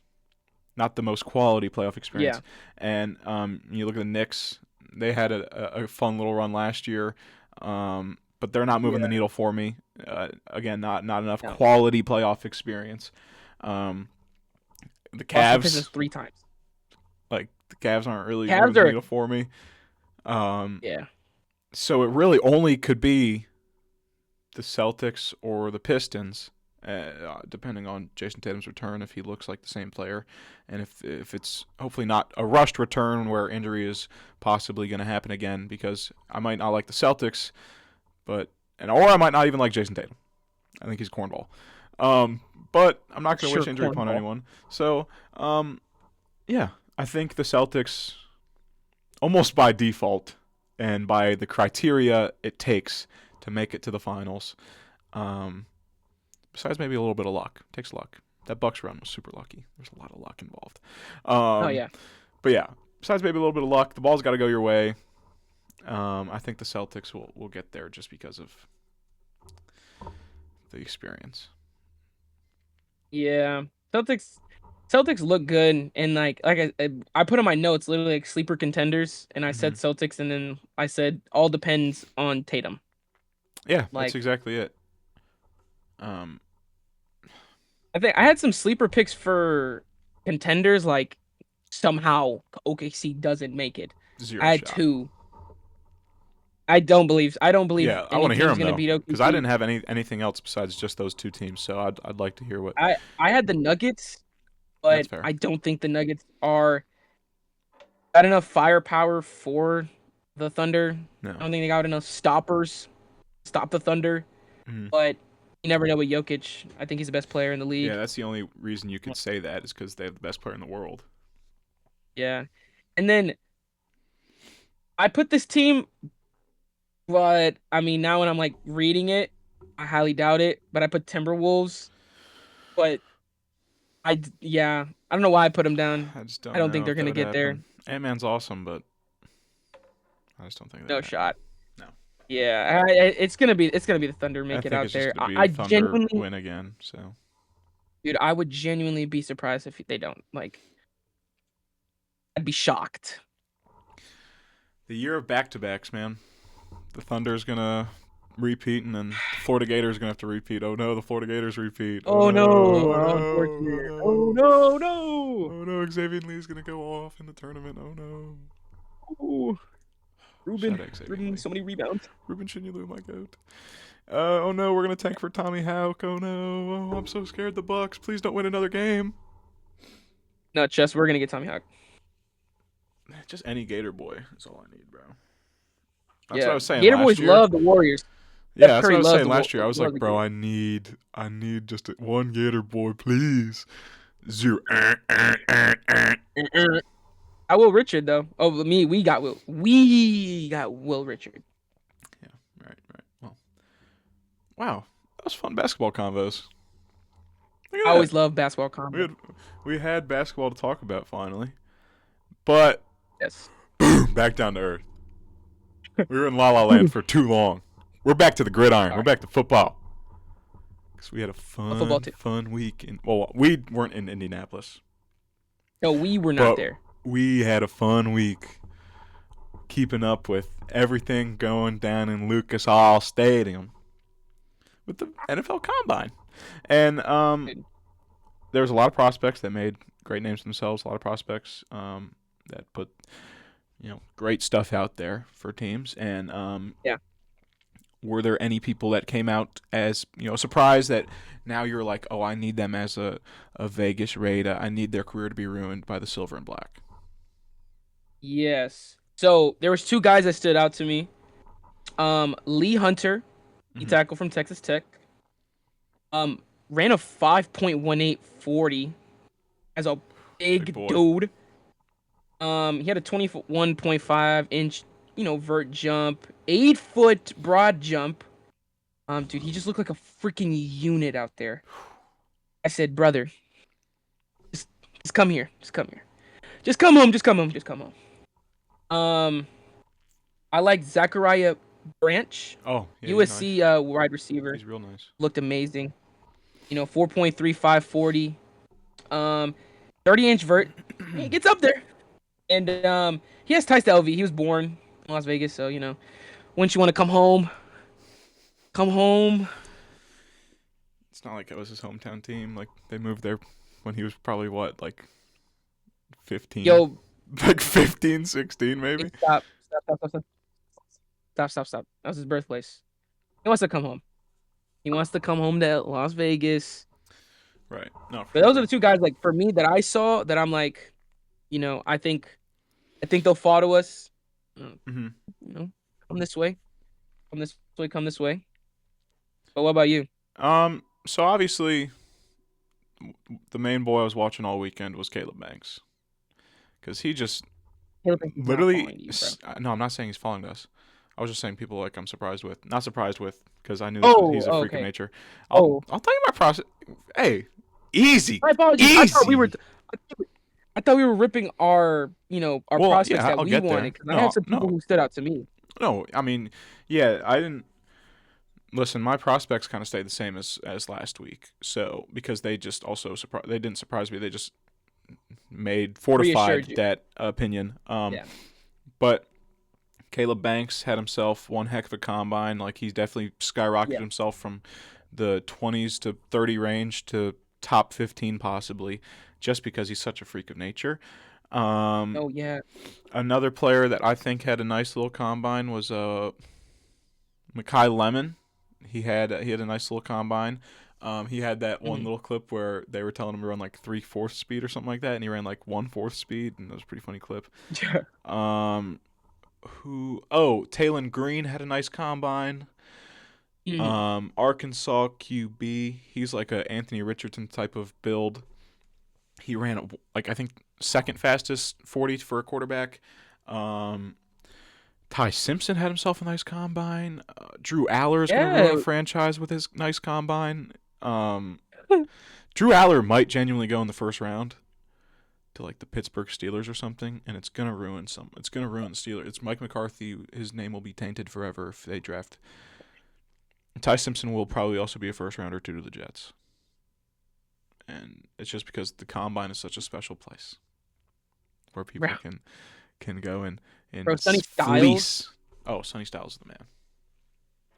A: Not the most quality playoff experience.
B: Yeah.
A: And you look at the Knicks, they had a fun little run last year, but they're not moving the
B: Yeah.
A: needle for me. Again, not enough
B: No.
A: quality playoff experience. Um, the
B: Lost to the Pistons
A: Cavs,
B: 3 times.
A: like the Cavs aren't really moving
B: Cavs
A: the
B: are.
A: needle for me. Um,
B: Yeah.
A: so it really only could be the Celtics or the Pistons, depending on Jason Tatum's return, if he looks like the same player, and if it's hopefully not a rushed return where injury is possibly going to happen again, because I might not like the Celtics, or I might not even like Jason Tatum. I think he's cornball. But I'm not going to
B: Sure,
A: wish injury upon
B: cornball.
A: anyone. So, yeah, I think the Celtics, almost by default and by the criteria it takes to make it to the finals, um, besides maybe a little bit of luck, takes luck. That Bucks run was super lucky. There's a lot of luck involved.
B: Oh
A: Um,
B: yeah.
A: but yeah, besides maybe a little bit of luck, the ball's got to go your way. I think the Celtics will get there just because of the experience.
B: Yeah. Celtics Celtics look good and like I put in my notes literally like sleeper contenders and I said
A: Hmm.
B: Celtics and then I said all depends on Tatum.
A: Yeah, that's
B: Like
A: exactly it. Um,
B: I think I had some sleeper picks for contenders like somehow OKC doesn't make it. I
A: Zero
B: had
A: shot.
B: two. I don't believe
A: Yeah, I
B: any
A: want to hear
B: team's
A: them
B: gonna
A: though,
B: beat
A: because I
B: OKC.
A: didn't have anything else besides just those two teams. So I'd like to hear what.
B: I had the Nuggets,
A: That's
B: but
A: fair.
B: I don't think the Nuggets are got enough firepower for the Thunder. I
A: No.
B: don't think they got enough stoppers to stop the Thunder.
A: Mm.
B: But You never know with Jokic. I think he's the best player in the
A: Yeah,
B: league.
A: that's the only reason you could say that is because they have the best player in the world.
B: Yeah. And then I put this team, but I mean, now when I'm like reading it, I highly doubt it. But I put Timberwolves. But yeah, I don't know why I put them down.
A: I just
B: I
A: don't
B: don't think
A: know
B: they're
A: if that
B: gonna
A: would
B: get there.
A: happen. Ant-Man's awesome, but I just don't think that
B: No
A: would happen.
B: shot.
A: No.
B: Yeah, it's gonna be the Thunder
A: I
B: make it
A: think
B: out
A: it's just
B: there.
A: going to be
B: I
A: the Thunder
B: genuinely,
A: win again. So
B: dude, I would genuinely be surprised if they don't. Like, I'd be shocked.
A: the year of back-to-backs, man. The Thunder's going to repeat, and then the Florida Gators going to have to repeat. Oh, no, the Florida Gators repeat. Oh,
B: Oh
A: no.
B: no!
A: Oh,
B: How
A: no. Oh,
B: unfortunate! Oh
A: no.
B: no! No!
A: Oh, no. Xavier Lee's going to go off in the tournament. Oh, no.
B: Ooh,
A: Shout
B: Ruben
A: out Xavier
B: bringing
A: Lee.
B: so many rebounds.
A: Ruben Shinyulu, my goat. Oh no, we're gonna tank for Tommy Hawk. Oh no, oh, I'm so scared. The Bucks, please don't win another game.
B: No, Chess, we're gonna get Tommy Hawk.
A: Just any Gator boy is all I need, bro. That's what I
B: Yeah,
A: was saying
B: Gator
A: last
B: boys
A: year.
B: love the Warriors.
A: Yeah,
B: Steph
A: that's what
B: Curry
A: I was
B: loves
A: saying last year. I was
B: loves
A: like,
B: the
A: bro,
B: Gators.
A: I need just one Gator boy, please. Zero.
B: Uh-uh. I Will Richard though. Oh, me, we got Will. We got Will Richard.
A: Yeah, right, right. Well, wow, that was fun basketball convos. Look
B: I
A: at that.
B: always love basketball
A: We
B: combo.
A: had we had basketball to talk about finally, but
B: Yes.
A: back down to earth. We were in La La Land for too long. We're back to the gridiron.
B: All
A: We're
B: right.
A: back to football. Because we had a
B: Football
A: fun,
B: too.
A: fun week. Well, we weren't in Indianapolis,
B: No, we were not
A: but
B: there.
A: we had a fun week keeping up with everything going down in Lucas Oil Stadium with the NFL Combine. And
B: Dude.
A: there was a lot of prospects that made great names for themselves, a lot of prospects that put great stuff out there for teams. And
B: Yeah.
A: were there any people that came out as surprised that now you're like, oh, I need them as a Vegas raid, I need their career to be ruined by the silver and black?
B: Yes. So there was two guys that stood out to me. Lee Hunter, he
A: Mm-hmm.
B: tackled from Texas Tech. Ran a 5.1840 as a
A: Big
B: big
A: boy.
B: dude. He had a 21.5 inch, vert jump, 8 foot broad jump. Dude, he just looked like a freaking unit out there. I said, brother, just come here, just come here, just come home, just come home, just come home. I like Zachariah Branch,
A: Oh, yeah, he's
B: USC
A: nice.
B: wide receiver.
A: He's real nice.
B: Looked amazing. 4.3540. 30-inch vert. He gets up there. And he has ties to LV. He was born in Las Vegas, so once you want to come home, come home.
A: It's not like it was his hometown team. Like, they moved there when he was probably, what, like 15?
B: Yo,
A: Like 15, 16 maybe?
B: stop, stop, stop, stop, stop, stop, stop, stop. That was his birthplace. He wants to come home. He wants to come home to Las Vegas.
A: Right. No, for
B: But
A: sure,
B: those are
A: bro.
B: the two guys, like, for me that I saw that I'm like, I think they'll fall to us.
A: Mm-hmm.
B: Come this way, come this way, come this way. But what about you?
A: So obviously, the main boy I was watching all weekend was Caleb Banks. Because he just
B: Caleb Banks is not
A: literally.
B: following you, bro.
A: No, I'm not saying he's following us. I was just saying people like I'm surprised with. Not surprised with, because I knew he's a freak of
B: Okay.
A: nature.
B: Oh,
A: I'll tell you my process. Hey, easy.
B: my apologies.
A: Easy.
B: I thought we were ripping our, our
A: Well,
B: prospects
A: yeah,
B: that
A: I'll
B: we
A: get there.
B: wanted. Because I have some people who stood out to me.
A: No, I mean, yeah, I didn't. Listen, my prospects kind of stayed the same as last week. So because they just also they didn't surprise me. They just fortified
B: Reassured you.
A: that opinion.
B: Yeah.
A: But Caleb Banks had himself one heck of a combine. Like, he's definitely skyrocketed
B: Yeah.
A: himself from the 20s to 30 range to top 15 possibly, just because he's such a freak of nature.
B: Oh yeah.
A: Another player that I think had a nice little combine was Mekhi Lemon. He had a nice little combine. He had that one little clip where they were telling him to run like 3/4 speed or something like that, and he ran like 1/4 speed, and that was a pretty funny clip. Talon Green had a nice combine.
B: Mhm.
A: Arkansas QB. He's like a Anthony Richardson type of build. He ran like I think second fastest 40 for a quarterback. Um, Ty Simpson had himself a nice combine. Drew Aller is going to ruin
B: Yeah.
A: a franchise with his nice combine. Um, Drew Aller might genuinely go in the first round to like the Pittsburgh Steelers or something, and it's gonna ruin some. It's gonna ruin the Steelers. It's Mike McCarthy. His name will be tainted forever if they draft. Ty Simpson will probably also be a first rounder to the Jets, and it's just because the combine is such a special place where
B: Bro,
A: people can go
B: bro,
A: and
B: Sonny Styles,
A: fleece. Oh, Sonny Styles is the man.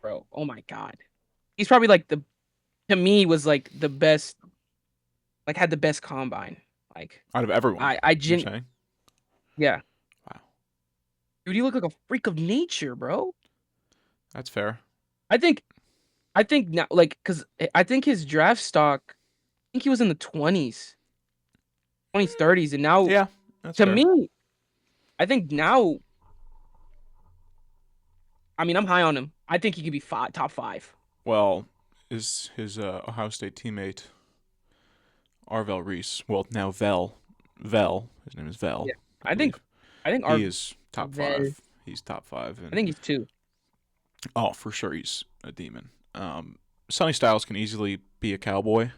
B: bro. Oh my God. He's probably like the to me was like the best, like had the best combine. Like
A: Out of everyone,
B: I
A: you're
B: gen
A: saying?
B: yeah.
A: Wow,
B: Dude, you look like a freak of nature, bro.
A: that's fair.
B: I think I think now like cuz I think his draft stock, I think he was in the 20s, 20s, 30s and now
A: Yeah, that's
B: to
A: fair.
B: me, I think now I mean, I'm high on him. I think he could be top 5.
A: Well, is his Ohio State teammate Arvel Reese? Well, now Vel. His name is Vel,
B: Yeah.
A: I
B: I think
A: believe.
B: I think
A: He
B: our
A: is top
B: Vel-
A: 5. He's top 5,
B: I
A: and
B: think he's 2.
A: oh, for sure, he's a demon. Sonny Styles can easily be a cowboy.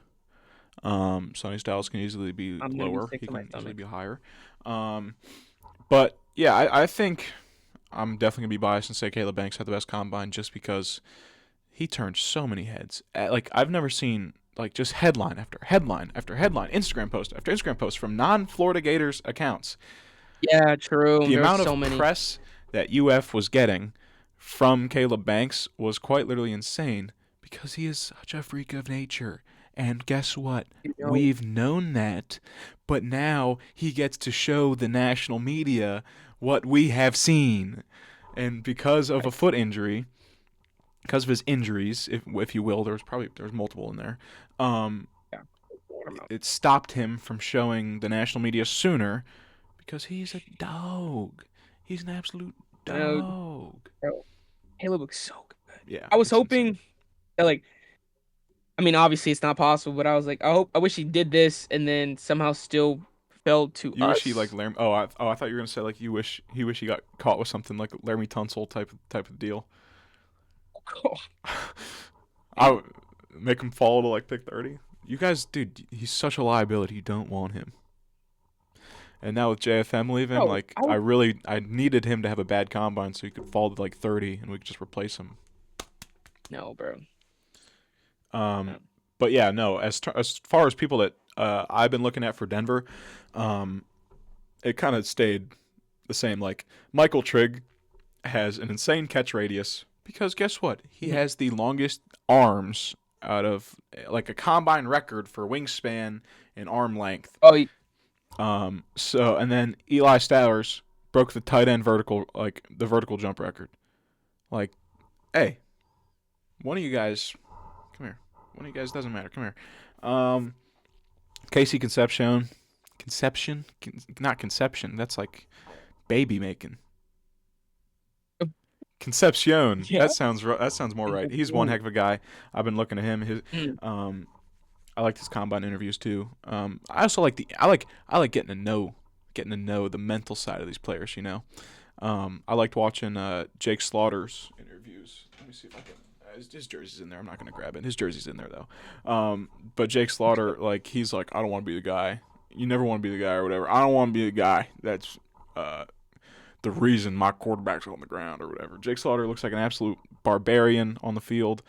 A: Sonny Styles can easily be
B: I'm gonna be
A: lower.
B: sick
A: He
B: to my
A: can easily
B: stomach.
A: be higher. Um, but yeah, I think I'm definitely gonna be biased and say Caleb Banks had the best combine just because he turned so many heads. Like I've never seen like just headline after headline after headline, Instagram post after Instagram post from non-Florida Gators accounts.
B: Yeah, true.
A: The
B: There was
A: amount
B: so
A: of
B: many.
A: press that UF was getting from Caleb Banks was quite literally insane because he is such a freak of nature. And guess what?
B: You know,
A: We've known that, but now he gets to show the national media what we have seen. And because of a foot injury, because of his injuries, if you will, there was multiple in there. Um,
B: yeah.
A: it stopped him from showing the national media sooner because he's a dog. He's an absolute
B: I know,
A: dog.
B: bro. Caleb looks so good.
A: Yeah,
B: I was
A: it's insane.
B: hoping that like I mean, obviously it's not possible, but I was like, I wish he did this and then somehow still fell to
A: You wish he like
B: us.
A: Laramie. I thought you were gonna say like he got caught with something like Laramie Tunsil type of deal. I would make him fall to like pick 30. You guys, dude, he's such a liability. You don't want him. And now with JFM leaving,
B: Bro,
A: like I needed him to have a bad combine so he could fall to like 30 and we could just replace him.
B: no, bro.
A: Um,
B: No.
A: but yeah, no. As far as people that I've been looking at for Denver, um, it kind of stayed the same. Like Michael Trigg has an insane catch radius because guess what? He
B: Mhm.
A: has the longest arms out of like a combine record for wingspan and arm length.
B: Oh,
A: So and then Eli Stowers broke the tight end vertical jump record. Like, hey, one of you guys, come here. One of you guys doesn't matter. Come here. Casey not Conception. That's like baby making. Concepcion.
B: yeah.
A: That sounds more right. He's one heck of a guy. I've been looking at him.
B: Mm.
A: Um, I liked his combine interviews too. I also like getting to know the mental side of these players. You know, I liked watching Jake Slaughter's interviews. Let me see if I can. His jersey's in there. I'm not gonna grab it. His jersey's in there though. But Jake Slaughter, like he's like, I don't want to be the guy. You never want to be the guy or whatever. I don't want to be the guy that's uh, the reason my quarterback's on the ground or whatever. Jake Slaughter looks like an absolute barbarian on the field.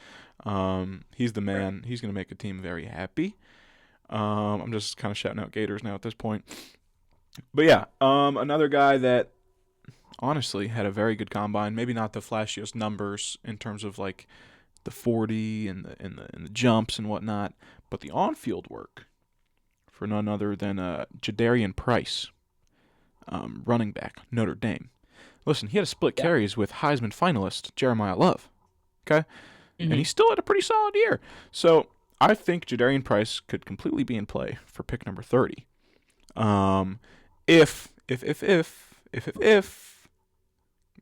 A: He's the man. He's going to make a team very happy. I'm just kind of shouting out Gators now at this point. But yeah, another guy that honestly had a very good combine. Maybe not the flashiest numbers in terms of like the 40 and the jumps and whatnot, but the on-field work for none other than Jadarian Price, running back, Notre Dame. Listen, he had to split
B: Yeah.
A: carries with Heisman finalist Jeremiah Love. Okay, and he
B: Hmm.
A: still had a pretty solid year. So I think Jadarian Price could completely be in play for pick number 30. Um, if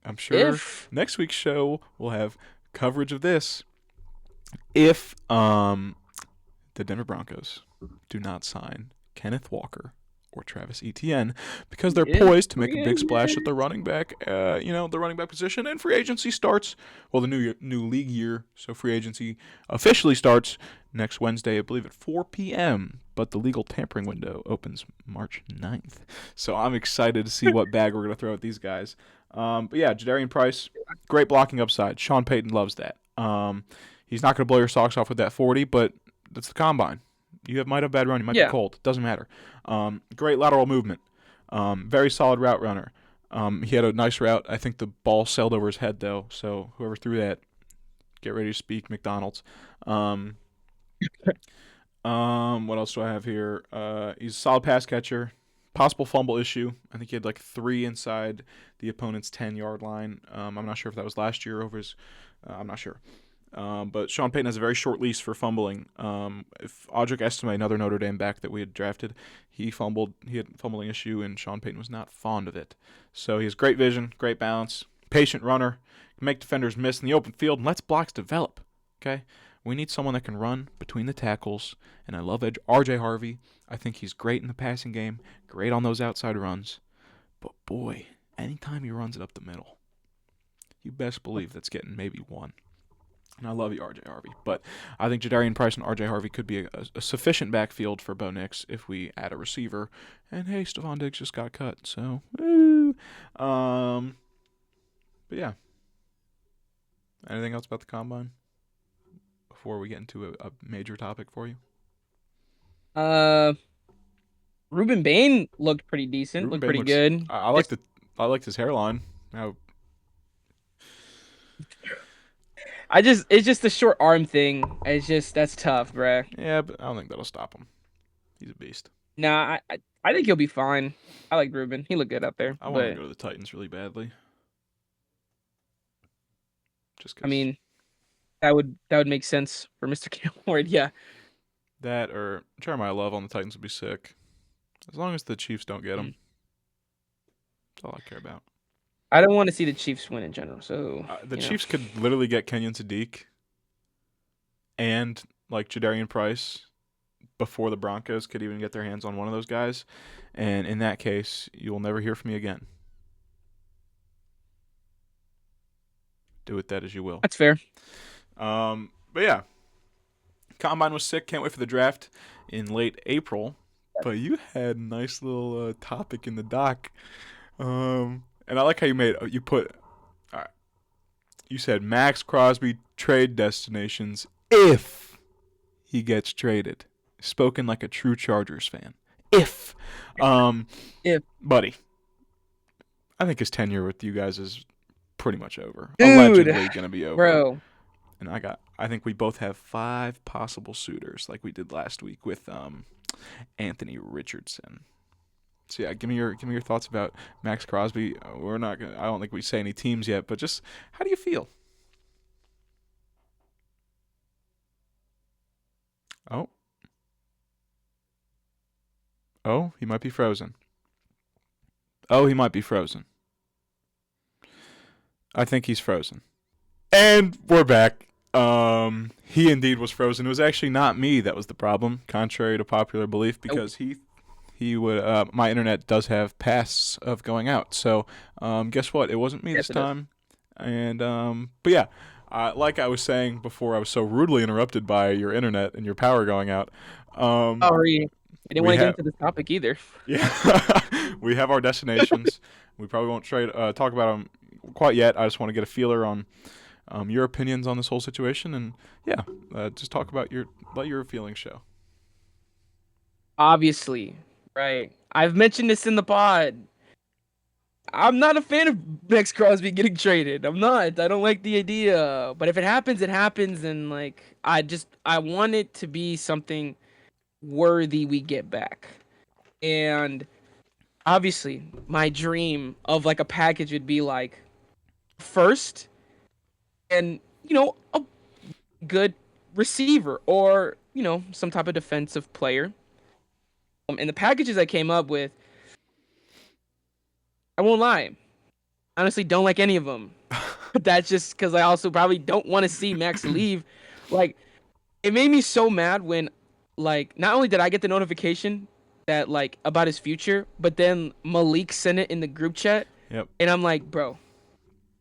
A: I'm sure
B: If
A: next week's show will have coverage of this. if the Denver Broncos do not sign Kenneth Walker or Travis Etienne because
B: He
A: they're
B: is
A: poised to make a
B: free
A: big splash at
B: agent.
A: the running back, the running back position, and free agency starts. Well, the new league year, so free agency officially starts next Wednesday, I believe at 4 p.m. But the legal tampering window opens March 9th. So I'm excited to see what bag we're gonna throw at these guys. But yeah, Jadarian Price, great blocking upside. Sean Payton loves that. He's not gonna blow your socks off with that 40, but that's the combine. Might have a bad run. You might be
B: Yeah.
A: cold. Doesn't matter. Great lateral movement. Very solid route runner. He had a nice route. I think the ball sailed over his head though. So whoever threw that, get ready to speak McDonald's. Um, what else do I have here? He's a solid pass catcher. Possible fumble issue. I think he had like 3 inside the opponent's 10-yard line. I'm not sure if that was last year or over his. I'm not sure. But Sean Payton has a very short leash for fumbling. If Audric Estime, another Notre Dame back that we had drafted, he fumbled. He had a fumbling issue, and Sean Payton was not fond of it. So he has great vision, great balance, patient runner, can make defenders miss in the open field, and lets blocks develop. Okay, we need someone that can run between the tackles, and I love R.J. Harvey. I think he's great in the passing game, great on those outside runs. But boy, anytime he runs it up the middle, you best believe that's getting maybe one. And I love you, R.J. Harvey. But I think Jadarian Price and R.J. Harvey could be a sufficient backfield for Bo Nix if we add a receiver. And hey, Stephon Diggs just got cut, so woo. But yeah. Anything else about the combine before we get into a major topic for you?
B: Uh, Ruben Bain looked pretty decent.
A: Ruben
B: Looked
A: Bain
B: pretty
A: looks.
B: good.
A: I like
B: Just,
A: the. I liked his hairline. Now,
B: it's just the short arm thing. It's just that's tough, bruh.
A: yeah, but I don't think that'll stop him. He's a beast.
B: Nah, I think he'll be fine. I like Ruben. He looked good out there.
A: I want him to
B: But
A: go to the Titans really badly, just
B: I
A: because
B: mean, that would make sense for Mr. Gilmore. Yeah.
A: that or Jeremiah Love on the Titans would be sick. As long as the Chiefs don't get him,
B: Mm.
A: that's all I care about.
B: I don't want to see the Chiefs win in general. So,
A: The Chiefs could literally get Kenyon Sadiq and like Jadarian Price before the Broncos could even get their hands on one of those guys, and in that case, you will never hear from me again. Do with that as you will.
B: that's fair.
A: But yeah, Combine was sick. Can't wait for the draft in late April. But you had a nice little topic in the doc, and I like how you put. All right, you said Maxx Crosby trade destinations if he gets traded. Spoken like a true Chargers fan. If,
B: If
A: buddy, I think his tenure with you guys is pretty much over.
B: dude,
A: Allegedly gonna be over.
B: bro,
A: And I think we both have 5 possible suitors, like we did last week with Anthony Richardson. So yeah, give me your thoughts about Maxx Crosby. We're not gonna. I don't think we say any teams yet, but just how do you feel? Oh, oh, he might be frozen. Oh, he might be frozen. I think he's frozen. And we're back. He indeed was frozen. It was actually not me that was the problem, contrary to popular belief,
B: nope.
A: because he would. My internet does have pasts of going out. So, guess what? It wasn't me this
B: Yes, it is.
A: time. And but yeah, like I was saying before, I was so rudely interrupted by your internet and your power going out. Um,
B: Sorry, I didn't
A: we
B: want to get
A: have
B: into this topic either.
A: yeah, we have our destinations. We probably won't talk about them quite yet. I just want to get a feeler on your opinions on this whole situation, and yeah, just let your feelings show.
B: Obviously, right? I've mentioned this in the pod. I'm not a fan of Maxx Crosby getting traded. I'm not. I don't like the idea. But if it happens, it happens. And like, I want it to be something worthy we get back. And obviously, my dream of like a package would be like first and, a good receiver or, some type of defensive player. And the packages I came up with, I won't lie. Honestly, don't like any of them. That's just because I also probably don't want to see Max leave. Like, it made me so mad when, like, not only did I get the notification that like about his future, but then Malik sent it in the group chat,
A: Yep.
B: and I'm like, bro,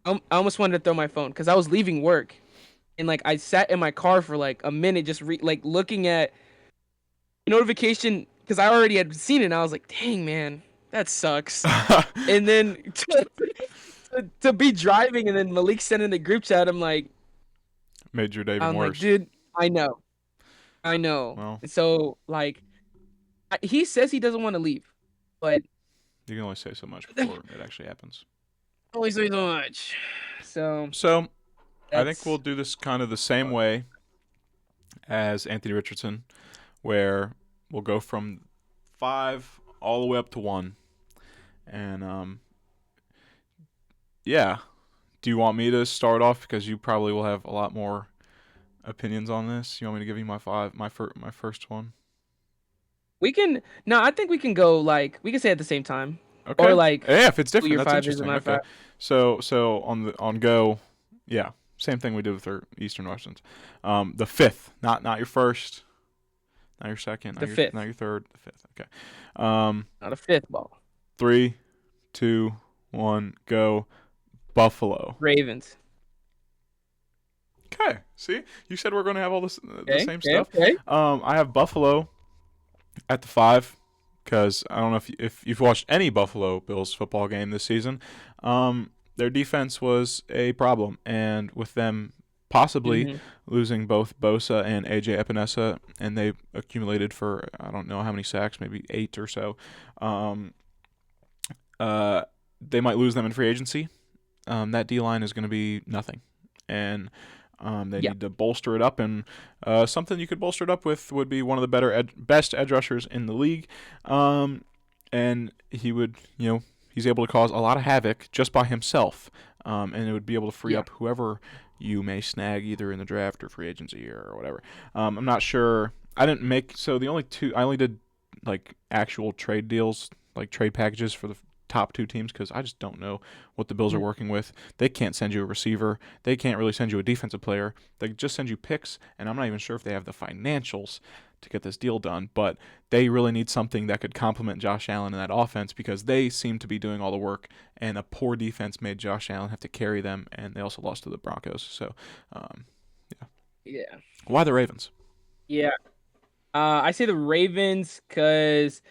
B: I almost wanted to throw my phone because I was leaving work, and like I sat in my car for like a minute just like looking at notification because I already had seen it. And I was like, dang man, that sucks. And then to be driving and then Malik sent in the group chat,
A: Made your day even
B: I'm like,
A: worse.
B: dude, I know.
A: Well,
B: So like, he says he doesn't want to leave, but
A: you can only say so much before it actually happens.
B: only so much. So
A: So I think we'll
B: that's
A: do this kind of the same way as Anthony Richardson, where we'll go from 5 all the way up to 1. And yeah. Do you want me to start off because you probably will have a lot more opinions on this? You want me to give you my first one?
B: we can. No, I think we can go like we can say at the same time, or
A: Okay.
B: like
A: Yeah, if it's
B: who
A: different,
B: your
A: that's
B: five is and
A: interesting.
B: my
A: Okay.
B: five.
A: So on go, yeah, same thing we did with our Eastern Westerns. The fifth, not your first, not your second,
B: The fifth,
A: not your third, the fifth. Okay.
B: not a fifth ball.
A: 3, 2, 1, go. Buffalo.
B: Ravens.
A: Okay. See, you said we're going to have all this the
B: Okay,
A: same
B: okay,
A: stuff.
B: okay.
A: I have Buffalo at the 5 because I don't know if you've watched any Buffalo Bills football game this season. Their defense was a problem, and with them possibly
B: Mm-hmm.
A: losing both Bosa and AJ Epinesa, and they accumulated for I don't know how many sacks, maybe 8 or so. Um, they might lose them in free agency. That D line is going to be nothing, and they
B: Yeah,
A: need to bolster it up. And something you could bolster it up with would be one of the best edge rushers in the league. And he would, he's able to cause a lot of havoc just by himself, and it would be able to free
B: yeah.
A: up whoever you may snag either in the draft or free agency or whatever. I'm not sure. I didn't make so the only two. I only did like actual trade deals, like trade packages for the top 2 teams because I just don't know what the Bills are
B: Mhm.
A: working with. They can't send you a receiver. They can't really send you a defensive player. They just send you picks, and I'm not even sure if they have the financials to get this deal done. But they really need something that could complement Josh Allen in that offense because they seem to be doing all the work, and a poor defense made Josh Allen have to carry them, and they also lost to the Broncos. So, yeah.
B: Yeah,
A: Why the Ravens?
B: yeah. I say the Ravens because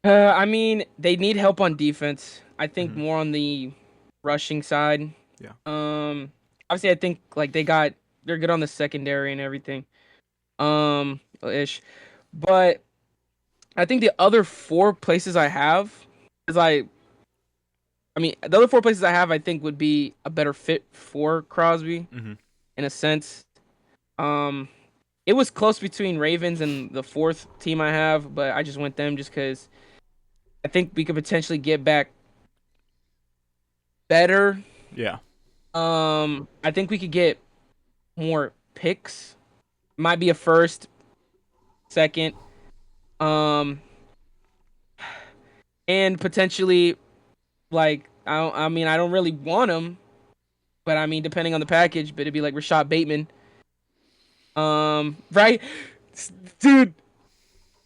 B: I mean they need help on defense. I think
A: Mm-hmm.
B: more on the rushing side.
A: Yeah.
B: Obviously I think like they're good on the secondary and everything. Ish, but I think the other 4 places I have is I mean the other 4 places I have I think would be a better fit for Crosby
A: Mm-hmm.
B: in a sense. Um, it was close between Ravens and the 4th team I have, but I just went them just because I think we could potentially get back better.
A: Yeah.
B: I think we could get more picks. Might be a first, second, um, and potentially like I mean I don't really want them, but I mean depending on the package, but it'd be like Rashad Bateman. Right, dude.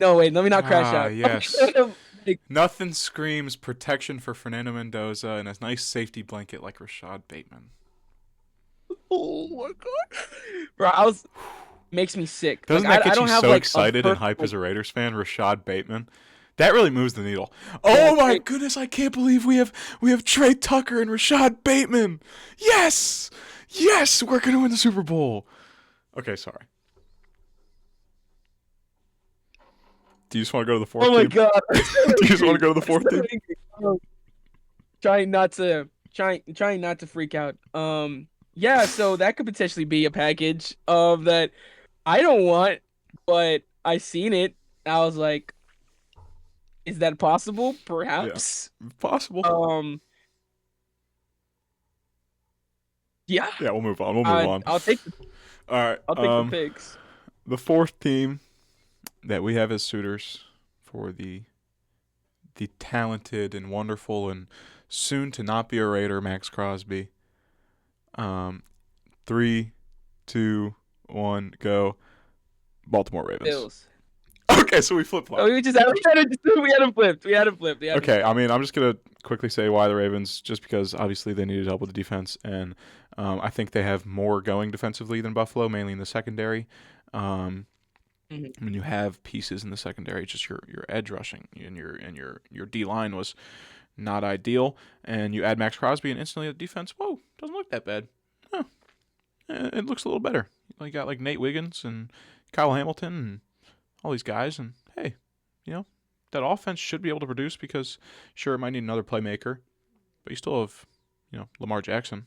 B: No wait, let me not crash
A: Ah,
B: out.
A: yes.
B: Like,
A: Nothing screams protection for Fernando Mendoza and a nice safety blanket like Rashad Bateman.
B: oh my god, bro, I was makes me sick. Like
A: Doesn't that
B: I
A: get you
B: don't have
A: so
B: like a
A: excited and
B: first
A: hype as
B: like
A: a Raiders fan? Rashad Bateman, that really moves the needle.
B: yeah,
A: Oh my
B: Trey,
A: goodness! I can't believe we have Trey Tucker and Rashad Bateman. Yes, yes, we're gonna win the Super Bowl. Okay, sorry. Do you just want to go to the
B: oh
A: fourth
B: my
A: team?
B: god, I'm so
A: Do you just want to
B: angry.
A: go to the
B: I'm
A: fourth
B: so
A: team?
B: angry. Trying not to freak out. Yeah, so that could potentially be a package that I don't want, but I seen it. I was like, is that possible?
A: Yeah,
B: Perhaps.
A: possible.
B: Um, yeah,
A: Yeah, we'll move on. We'll move on.
B: I'll take
A: All right.
B: I'll take the picks.
A: The fourth team that we have as suitors for the talented and wonderful and soon to not be a Raider, Maxx Crosby. 3, 2, 1, go. Baltimore Ravens.
B: Bills.
A: Okay, so we flip
B: Oh,
A: flop.
B: we had him flipped. We had him flipped.
A: Okay, I mean, I'm just gonna quickly say why the Ravens, just because obviously they needed help with the defense, and I think they have more going defensively than Buffalo, mainly in the secondary. When you have pieces in the secondary, just your edge rushing and your D line was not ideal, and you add Maxx Crosby, and instantly the defense, whoa, doesn't look that bad. Huh, it looks a little better. You got like Nate Wiggins and Kyle Hamilton and all these guys, and hey, that offense should be able to produce because sure it might need another playmaker, but you still have Lamar Jackson,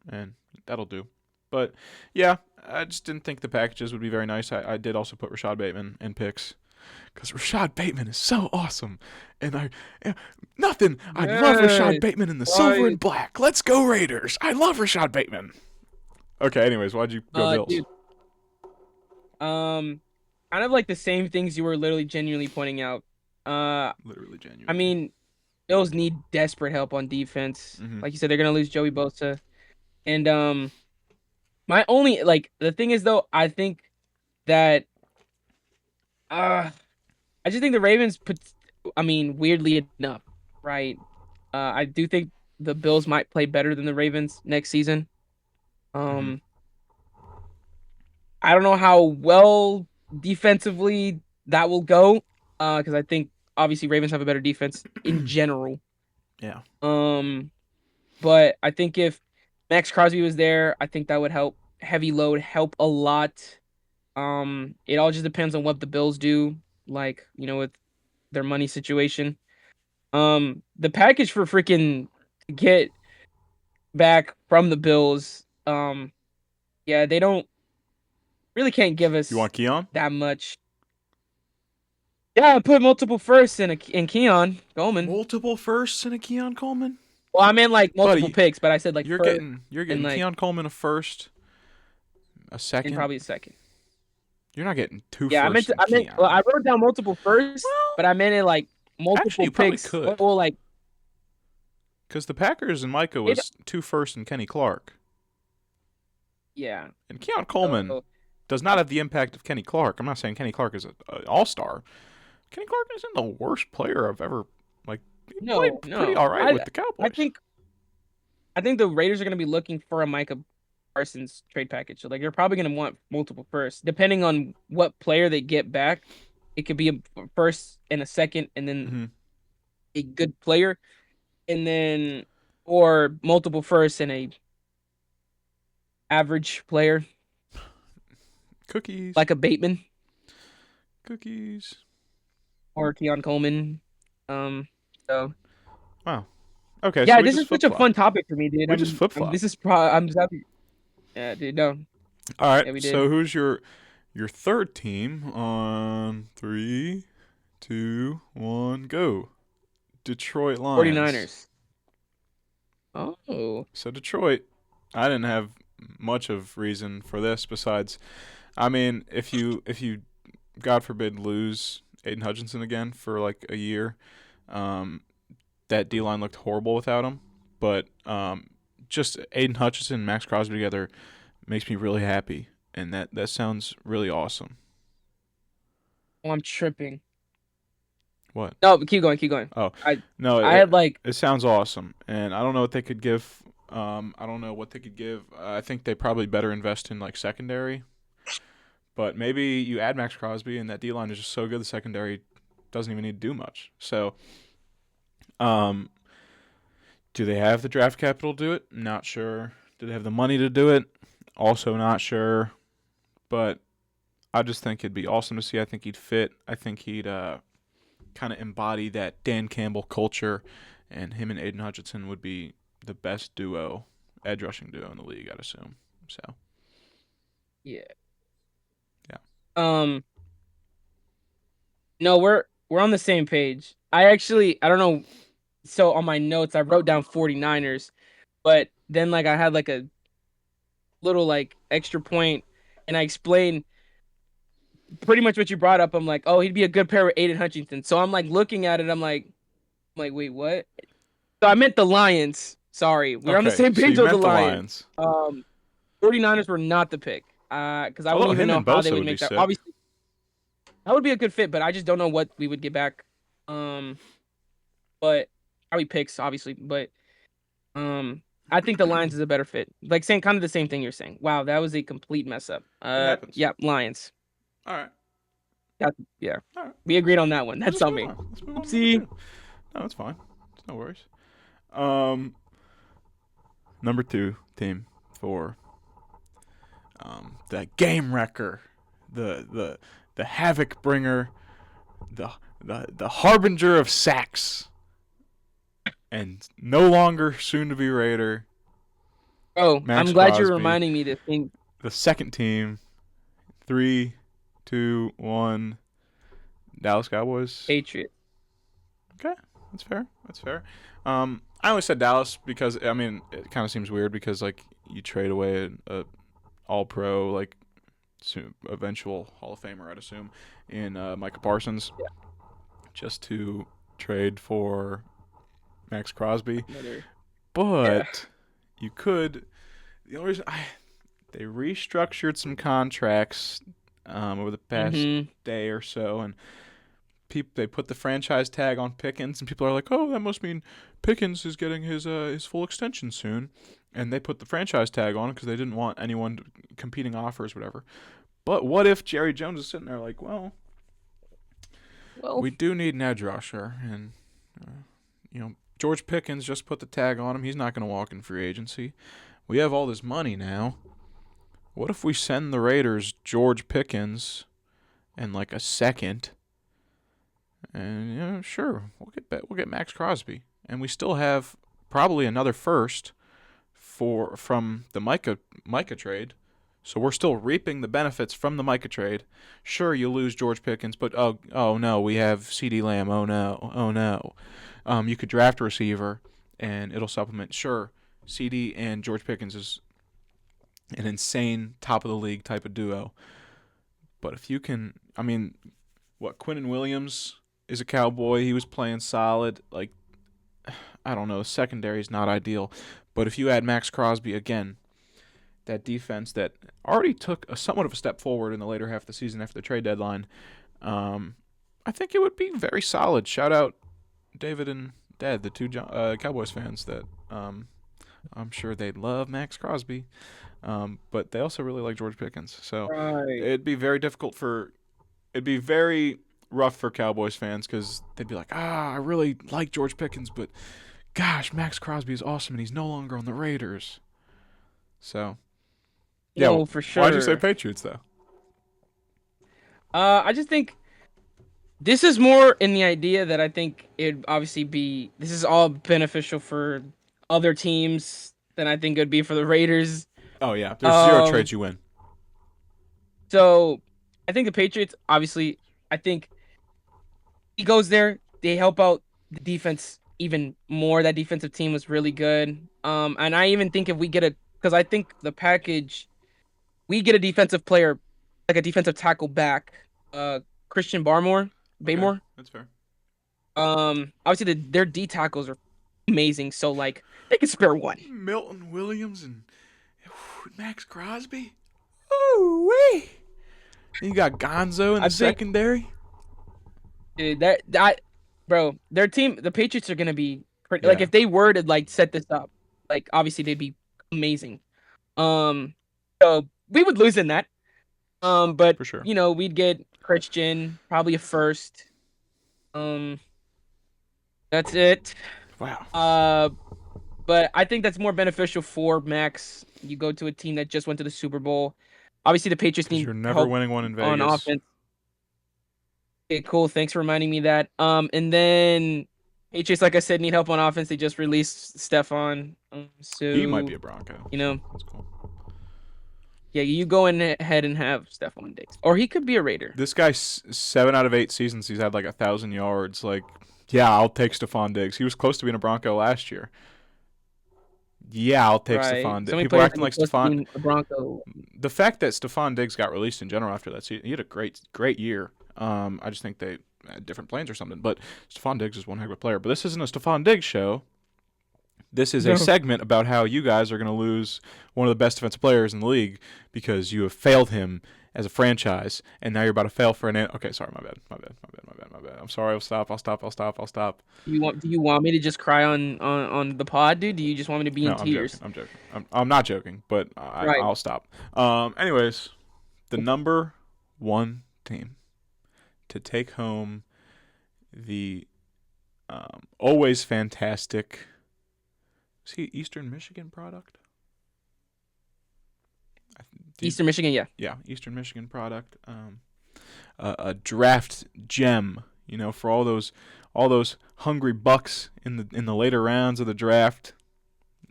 A: and that'll do. But yeah, I just didn't think the packages would be very nice. I did also put Rashad Bateman in picks because Rashad Bateman is so awesome, and I love Rashad Bateman in the silver and black. Let's go Raiders! I love Rashad Bateman. Okay, anyways, why'd you go Bills?
B: Dude, kind of like the same things you were literally genuinely pointing out.
A: Literally genuinely.
B: I mean, Bills need desperate help on defense. Like you said, they're gonna lose Joey Bosa, and my only the thing is though, I think that I just think the Ravens weirdly enough, right? I do think the Bills might play better than the Ravens next season. I don't know how well defensively that will go, because I think obviously Ravens have a better defense in general.
A: Yeah.
B: But I think if Maxx Crosby was there, I think that would help. Heavy load help a lot. It all just depends on what the Bills do, with their money situation. The package for freaking get back from the Bills, yeah, they don't really can't give us.
A: You want Keon?
B: That much. Yeah, I put multiple firsts in Keon Coleman.
A: Multiple firsts in a Keon Coleman?
B: Well, I meant multiple picks, but I said
A: you're getting Keon Coleman a first, a second,
B: and probably a second.
A: You're not getting two.
B: Yeah,
A: firsts
B: I wrote down multiple firsts, but I meant it multiple
A: actually, you
B: picks.
A: Could.
B: Well,
A: because the Packers and Micah was 2 firsts and Kenny Clark.
B: Yeah,
A: and Keon Coleman does not have the impact of Kenny Clark. I'm not saying Kenny Clark is an all-star. Kenny Clark isn't the worst player I've ever He played pretty all right with the Cowboys.
B: I think the Raiders are going to be looking for a Micah Parsons trade package. So they're probably going to want multiple firsts, depending on what player they get back. It could be a first and a second, and then a good player, and then or multiple firsts and a average player.
A: Cookies.
B: Like a Bateman.
A: Cookies.
B: Or Keon Coleman. So.
A: Wow. Okay.
B: Yeah,
A: so
B: this is such a fun topic for me, dude.
A: We just flip flop.
B: This is I'm just happy. Yeah, dude. No.
A: All right. Yeah, we did. So who's your third team on 3, 2, 1, go? Detroit Lions.
B: 49ers. Oh.
A: So Detroit, I didn't have much of reason for this besides, I mean, if you God forbid lose Aiden Hutchinson again for a year, that D-line looked horrible without him. But just Aiden Hutchinson and Maxx Crosby together makes me really happy, and that sounds really awesome.
B: Oh, I'm tripping.
A: What?
B: No, keep going.
A: Oh, it sounds awesome, and I don't know what they could give. I think they probably better invest in secondary. But maybe you add Maxx Crosby, and that D-line is just so good the secondary doesn't even need to do much. So, do they have the draft capital to do it? Not sure. Do they have the money to do it? Also not sure. But I just think it'd be awesome to see. I think he'd fit. I think he'd kind of embody that Dan Campbell culture, and him and Aiden Hutchinson would be the best duo, edge rushing duo in the league, I'd assume. So.
B: Yeah.
A: Yeah.
B: No, we're on the same page. I don't know. So on my notes, I wrote down 49ers, but then I had a little extra point, and I explained pretty much what you brought up. I'm like, oh, he'd be a good pair with Aiden Hutchinson. So I'm looking at it. I'm like, wait, what? So I meant the Lions. Sorry, we're on the same page with the Lions. 49ers were not the pick. Because I wouldn't
A: Although
B: even
A: him
B: know
A: and
B: how they
A: Bosa
B: would
A: would be
B: make that.
A: sick.
B: Obviously, that would be a good fit, but I just don't know what we would get back. Um, but probably picks, obviously, but um, I think the Lions is a better fit. Like saying kind of the same thing you're saying. Wow, that was a complete mess up.
A: It happens.
B: Yeah, Lions.
A: All right.
B: Yeah,
A: All right.
B: we agreed on that one.
A: Let's
B: That's
A: just
B: on
A: move
B: me.
A: on. Let's move on to number
B: Oopsie.
A: two. No, that's fine. It's no worries. Number two team for the game wrecker, the havoc bringer, the harbinger of sacks, and no longer soon to be Raider,
B: Oh, I'm
A: Maxx
B: glad you're
A: Crosby.
B: reminding me to think
A: The second team. 3, 2, 1. Dallas Cowboys.
B: Patriots.
A: Okay, that's fair. That's fair. I only said Dallas because I mean it kind of seems weird because like you trade away a All Pro like eventual Hall of Famer, I'd assume, in Micah Parsons,
B: Yeah.
A: just to trade for Maxx Crosby.
B: Another. Yeah.
A: But you could. The only reason they restructured some contracts over the past day or so, and they put the franchise tag on Pickens, and people are like, "Oh, that must mean Pickens is getting his full extension soon." And they put the franchise tag on because they didn't want anyone competing offers, whatever. But what if Jerry Jones is sitting there like, "Well, we do need an edge rusher, and George Pickens just put the tag on him. He's not going to walk in free agency. We have all this money now. What if we send the Raiders George Pickens and like a second?" And sure, we'll get Maxx Crosby, and we still have probably another first from the Micah trade. So we're still reaping the benefits from the Micah trade. Sure, you lose George Pickens, but oh no, we have CeeDee Lamb. Oh no. You could draft a receiver, and it'll supplement. Sure, CeeDee and George Pickens is an insane top of the league type of duo. But if you can, I mean, Quinnen Williams is a Cowboy. He was playing solid. Like, I don't know, the secondary is not ideal. But if you add Maxx Crosby again, that defense that already took somewhat of a step forward in the later half of the season after the trade deadline, I think it would be very solid. Shout out David and Dad, the two Cowboys fans that I'm sure they'd love Maxx Crosby, but they also really like George Pickens. So it'd be very rough for Cowboys fans because they'd be like, I really like George Pickens, but gosh, Maxx Crosby is awesome and he's no longer on the Raiders. So, yeah,
B: No, for sure.
A: Why'd you say Patriots though?
B: I just think this is more in the idea that I think it'd obviously this is all beneficial for other teams than I think it'd be for the Raiders.
A: Oh yeah, there's zero trades you win.
B: So I think the Patriots, obviously, I think he goes there, they help out the defense even more. That defensive team was really good. And I even think if we get because I think the package, we get a defensive player, like a defensive tackle back, Christian Baymore.
A: Okay, that's fair.
B: Obviously their D tackles are amazing, so like they can spare one.
A: Milton Williams and Maxx Crosby. Ooh wee! You got Gonzo in the secondary.
B: Dude, bro, their team, the Patriots are gonna be pretty. Like if they were to like set this up, like obviously they'd be amazing. So we would lose in that. But
A: for sure,
B: we'd get Christian, probably a first. That's it.
A: Wow.
B: But I think that's more beneficial for Max. You go to a team that just went to the Super Bowl. Obviously, the Patriots need
A: you're never winning one in Vegas.
B: On offense. Okay, cool. Thanks for reminding me that. And then Patriots, like I said, need help on offense. They just released Stephon. So
A: he might be a Bronco.
B: That's cool. Yeah, you go ahead and have Stephon Diggs, or he could be a Raider.
A: This guy, 7 out of 8 seasons, he's had like 1,000 yards. Like, yeah, I'll take Stephon Diggs. He was close to being a Bronco last year. Yeah, I'll take Stephon Diggs. People are acting like Stephon.
B: Bronco.
A: The fact that Stephon Diggs got released in general after that season, he had a great year. I just think they had different plans or something. But Stephon Diggs is one heck of a player. But this isn't a Stephon Diggs show. This is a
B: No.
A: segment about how you guys are going to lose one of the best defensive players in the league because you have failed him as a franchise, and now you're about to fail for an. Okay, sorry, my bad. I'm sorry. I'll stop.
B: Do you want me to just cry on the pod, dude? Do you just want me to be
A: No,
B: in
A: I'm joking.
B: tears?
A: I'm not joking, but
B: Right.
A: I'll stop. Anyways, the number one team to take home the always fantastic. Is he Eastern Michigan product?
B: Eastern Michigan, yeah.
A: Yeah, Eastern Michigan product. A draft gem, for all those hungry bucks in the later rounds of the draft.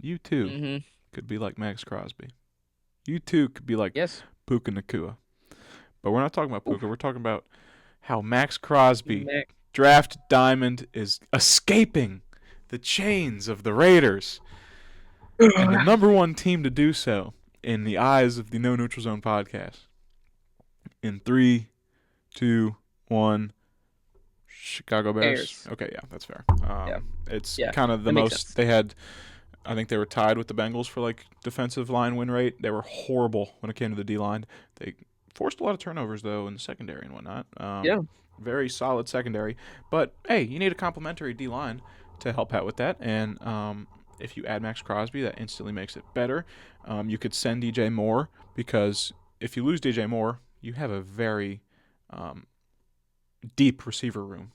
A: You too
B: Mm-hmm.
A: could be like Maxx Crosby. You too could be like
B: Yes.
A: Puka Nakua. But we're not talking about Puka. We're talking about how Maxx Crosby,
B: Mac-
A: draft diamond, is escaping the chains of the Raiders, and the number one team to do so in the eyes of the No Neutral Zone podcast. In 3, 2, 1, Chicago Bears.
B: Bears.
A: Okay, yeah, that's fair.
B: Yeah.
A: It's
B: Yeah.
A: kind of the
B: That makes
A: most
B: sense.
A: they had. I think they were tied with the Bengals for like defensive line win rate. They were horrible when it came to the D line. They forced a lot of turnovers though in the secondary and whatnot.
B: Yeah.
A: Very solid secondary, but hey, you need a complementary D line to help out with that. And if you add Maxx Crosby, that instantly makes it better. You could send DJ Moore, because if you lose DJ Moore, you have a very um, deep receiver room,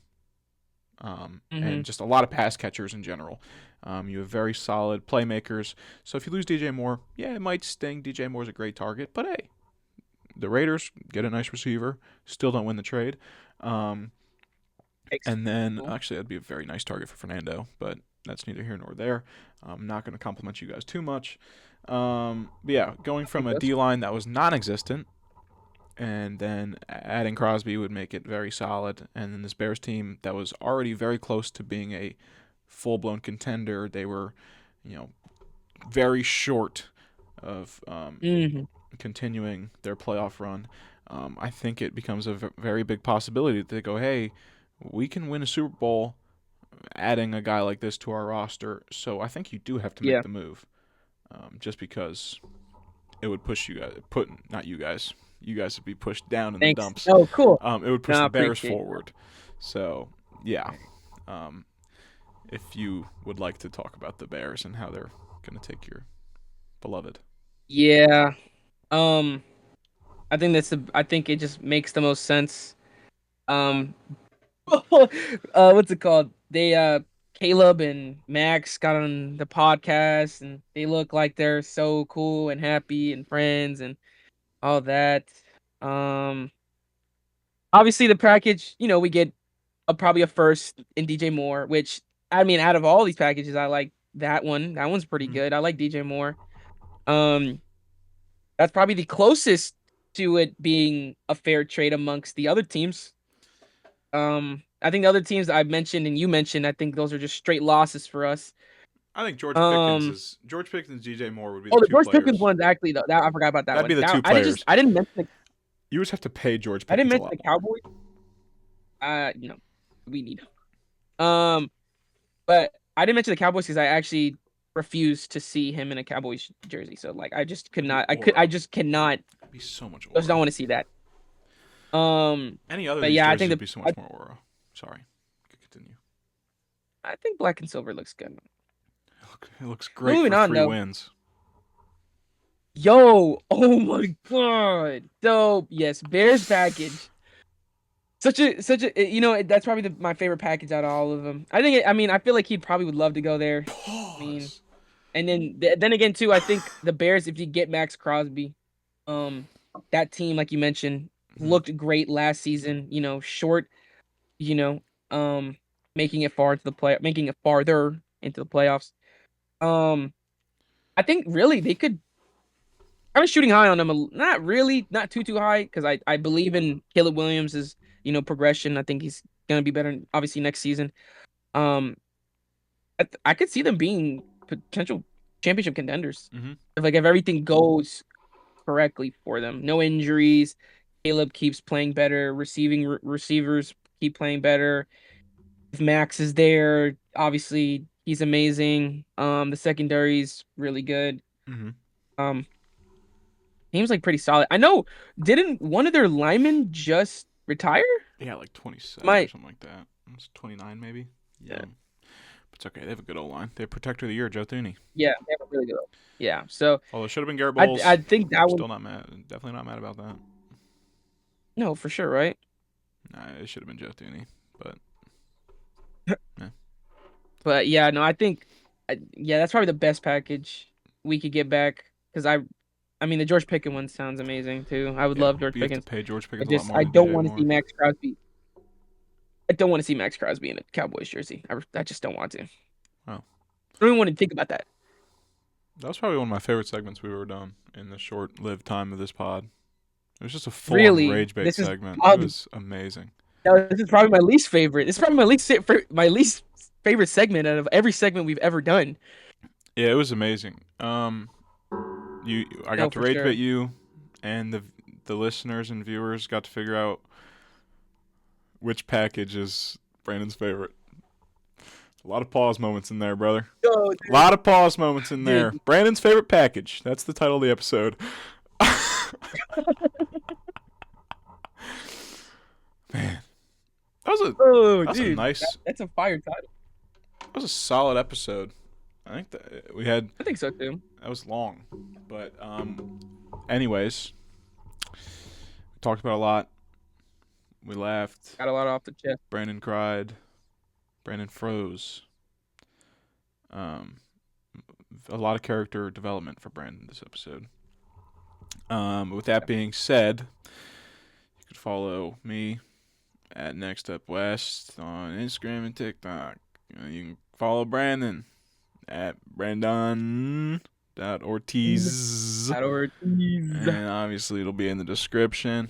B: Mm-hmm.
A: and just a lot of pass catchers in general. You have very solid playmakers. So if you lose DJ Moore, yeah, it might sting. DJ Moore's a great target, but hey, the Raiders get a nice receiver, still don't win the trade. Um,
B: Makes
A: and then
B: cool.
A: actually, that'd be a very nice target for Fernando, but that's neither here nor there. I'm not going to compliment you guys too much. But yeah, going
B: I
A: from
B: think
A: a
B: that's
A: D line that was non-existent, and then adding Crosby would make it very solid. And then this Bears team that was already very close to being a full-blown contender, they were, you know, very short of
B: mm-hmm.
A: continuing their playoff run. I think it becomes a very big possibility that they go, hey, we can win a Super Bowl adding a guy like this to our roster. So I think you do have to make
B: Yeah.
A: the move, just because it would push you guys, not you guys. You guys would be pushed down in the
B: Thanks.
A: dumps.
B: Oh, cool.
A: It would push
B: No, I
A: the Bears
B: appreciate it.
A: forward. So yeah,
B: Right.
A: um, if you would like to talk about the Bears and how they're gonna take your beloved.
B: Yeah. Um, I think it just makes the most sense. Um, what's it called? Caleb and Max got on the podcast, and they look like they're so cool and happy and friends and all that. Um, Obviously the package, we get probably a first in DJ Moore, which I mean, out of all these packages, I like that one. That one's pretty
A: Mm-hmm.
B: good. I like DJ Moore. Um, that's probably the closest to it being a fair trade amongst the other teams. I think the other teams that I've mentioned and you mentioned, I think those are just straight losses for us.
A: I think
B: Um,
A: George Pickens and DJ Moore would be the
B: oh, the
A: two
B: George Pickens
A: players.
B: one's actually though. That I forgot about that
A: That'd be
B: one.
A: the
B: That
A: two players.
B: I didn't mention
A: You just have to pay George Pickens a lot
B: the
A: more.
B: Cowboys. You know, we need. Um, but I didn't mention the Cowboys because I actually refused to see him in a Cowboys jersey. So like, I just could
A: It'd be
B: not.
A: aura.
B: I just cannot.
A: It'd be so much
B: I just don't
A: aura.
B: want to see that. Um,
A: Any other of
B: but
A: these
B: yeah,
A: jerseys would be so much more aura. Sorry. Continue.
B: I think black and silver looks good.
A: It looks great
B: Moving
A: for
B: on
A: free
B: though.
A: wins.
B: Yo, oh my god, dope. Yes, Bears package. Such a that's probably my favorite package out of all of them. I mean, I feel like he probably would love to go there. I mean,
A: Pause.
B: and then again too, I think the Bears, if you get Maxx Crosby, um, that team like you mentioned
A: Mm-hmm.
B: looked great last season. Short, you know, um, making it farther into the playoffs. Um, I think really they could. I was shooting high on them, not really, not too high, because I believe in Caleb Williams' progression. I think he's gonna be better, obviously next season. Um, I could see them being potential championship contenders.
A: Mm-hmm.
B: If everything goes correctly for them, no injuries, Caleb keeps playing better, receivers keep playing better. If Max is there, obviously He's amazing. The secondary's really good.
A: Mm-hmm.
B: Um, Team's like pretty solid. I know. Didn't one of their linemen just retire?
A: Yeah, like 27 or
B: My
A: something like that. It's 29 maybe.
B: yeah,
A: Young. But it's okay. They have a good old line. They have Protector of the Year, Joe Thuney.
B: yeah, they have a really good. Yeah, so
A: Although it should have been Garrett
B: I
A: Bowles.
B: think that would
A: Still not mad. Definitely not mad about that.
B: no for sure, right?
A: Nah, it should have been Joe Thuney. But yeah.
B: But yeah, no, I think yeah, that's probably the best package we could get back because I mean the George Pickens one sounds amazing too. I would
A: Yeah,
B: love George
A: but you have to
B: Pickens.
A: pay George
B: I
A: Pickens a lot
B: just
A: more
B: I
A: than
B: don't
A: DJ
B: want to see
A: Moore.
B: Maxx Crosby. I don't want to see Maxx Crosby in a Cowboys jersey. I just don't want to. I
A: Wow.
B: don't even want to think about that.
A: That was probably one of my favorite segments we've ever done in the short-lived time of this pod. It was just a full-on
B: Really,
A: rage bait
B: this is
A: segment. It was amazing.
B: no, this is probably my least favorite. This is probably my least favorite segment out of every segment we've ever done.
A: Yeah, it was amazing. I
B: No,
A: got to
B: for
A: rage
B: sure.
A: bait you, and the listeners and viewers got to figure out which package is Brandon's favorite. A lot of pause moments in there, brother.
B: Yo,
A: A lot of pause moments in there.
B: dude.
A: Brandon's favorite package. That's the title of the episode. Man,
B: Oh,
A: that was a
B: dude,
A: nice,
B: that's a fire title.
A: that was a solid episode. I think that we had
B: I think so too.
A: that was long, but anyways, we talked about a lot. We laughed.
B: Got a lot off the chest.
A: Brandon cried. Brandon froze. A lot of character development for Brandon this episode. With that being said, you can follow me at Next Up West on Instagram and TikTok. You can follow Brandon at Brandon.Ortiz. And obviously it'll be in the description.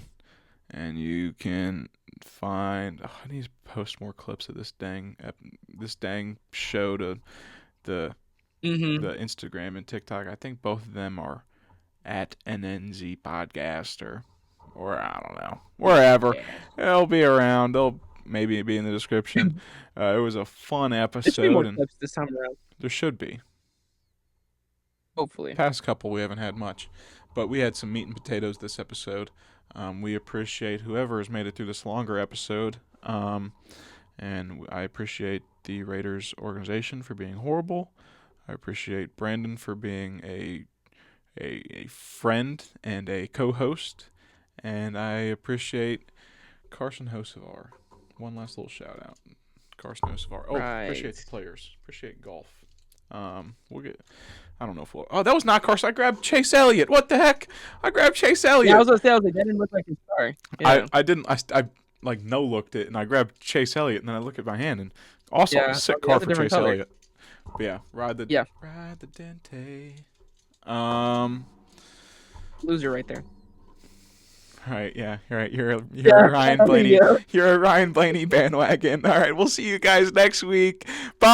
A: And you can find. Oh, I need to post more clips of this dang show to the Instagram and TikTok. I think both of them are at NNZ Podcast or I don't know, wherever.
B: Yeah.
A: They'll be around. They'll maybe be in the description. It was a fun
B: There should be more
A: episode, and
B: clips this time around.
A: there should be.
B: Hopefully.
A: Past couple we haven't had much, but we had some meat and potatoes this episode. We appreciate whoever has made it through this longer episode, and I appreciate the Raiders organization for being horrible. I appreciate Brandon for being a friend and a co-host, and I appreciate Carson Hocevar. One last little shout out, Carson Hocevar. Oh,
B: Right.
A: appreciate the players. Appreciate golf. We'll get. I don't know if we'll. Oh, that was not Carson. I grabbed Chase Elliott. What the heck? I grabbed Chase Elliott.
B: Yeah, I was gonna say, that didn't look like his star. Yeah.
A: I didn't. I like no looked it, and I grabbed Chase Elliott, and then I look at my hand, and also
B: Yeah,
A: a sick
B: that's
A: car
B: a
A: for
B: different
A: Chase
B: color.
A: Elliott. But yeah, ride the Dente.
B: Loser right there.
A: Right, yeah, right. You're a
B: Yeah,
A: Ryan Blaney.
B: yeah.
A: You're a Ryan Blaney bandwagon. All right, we'll see you guys next week. Bye.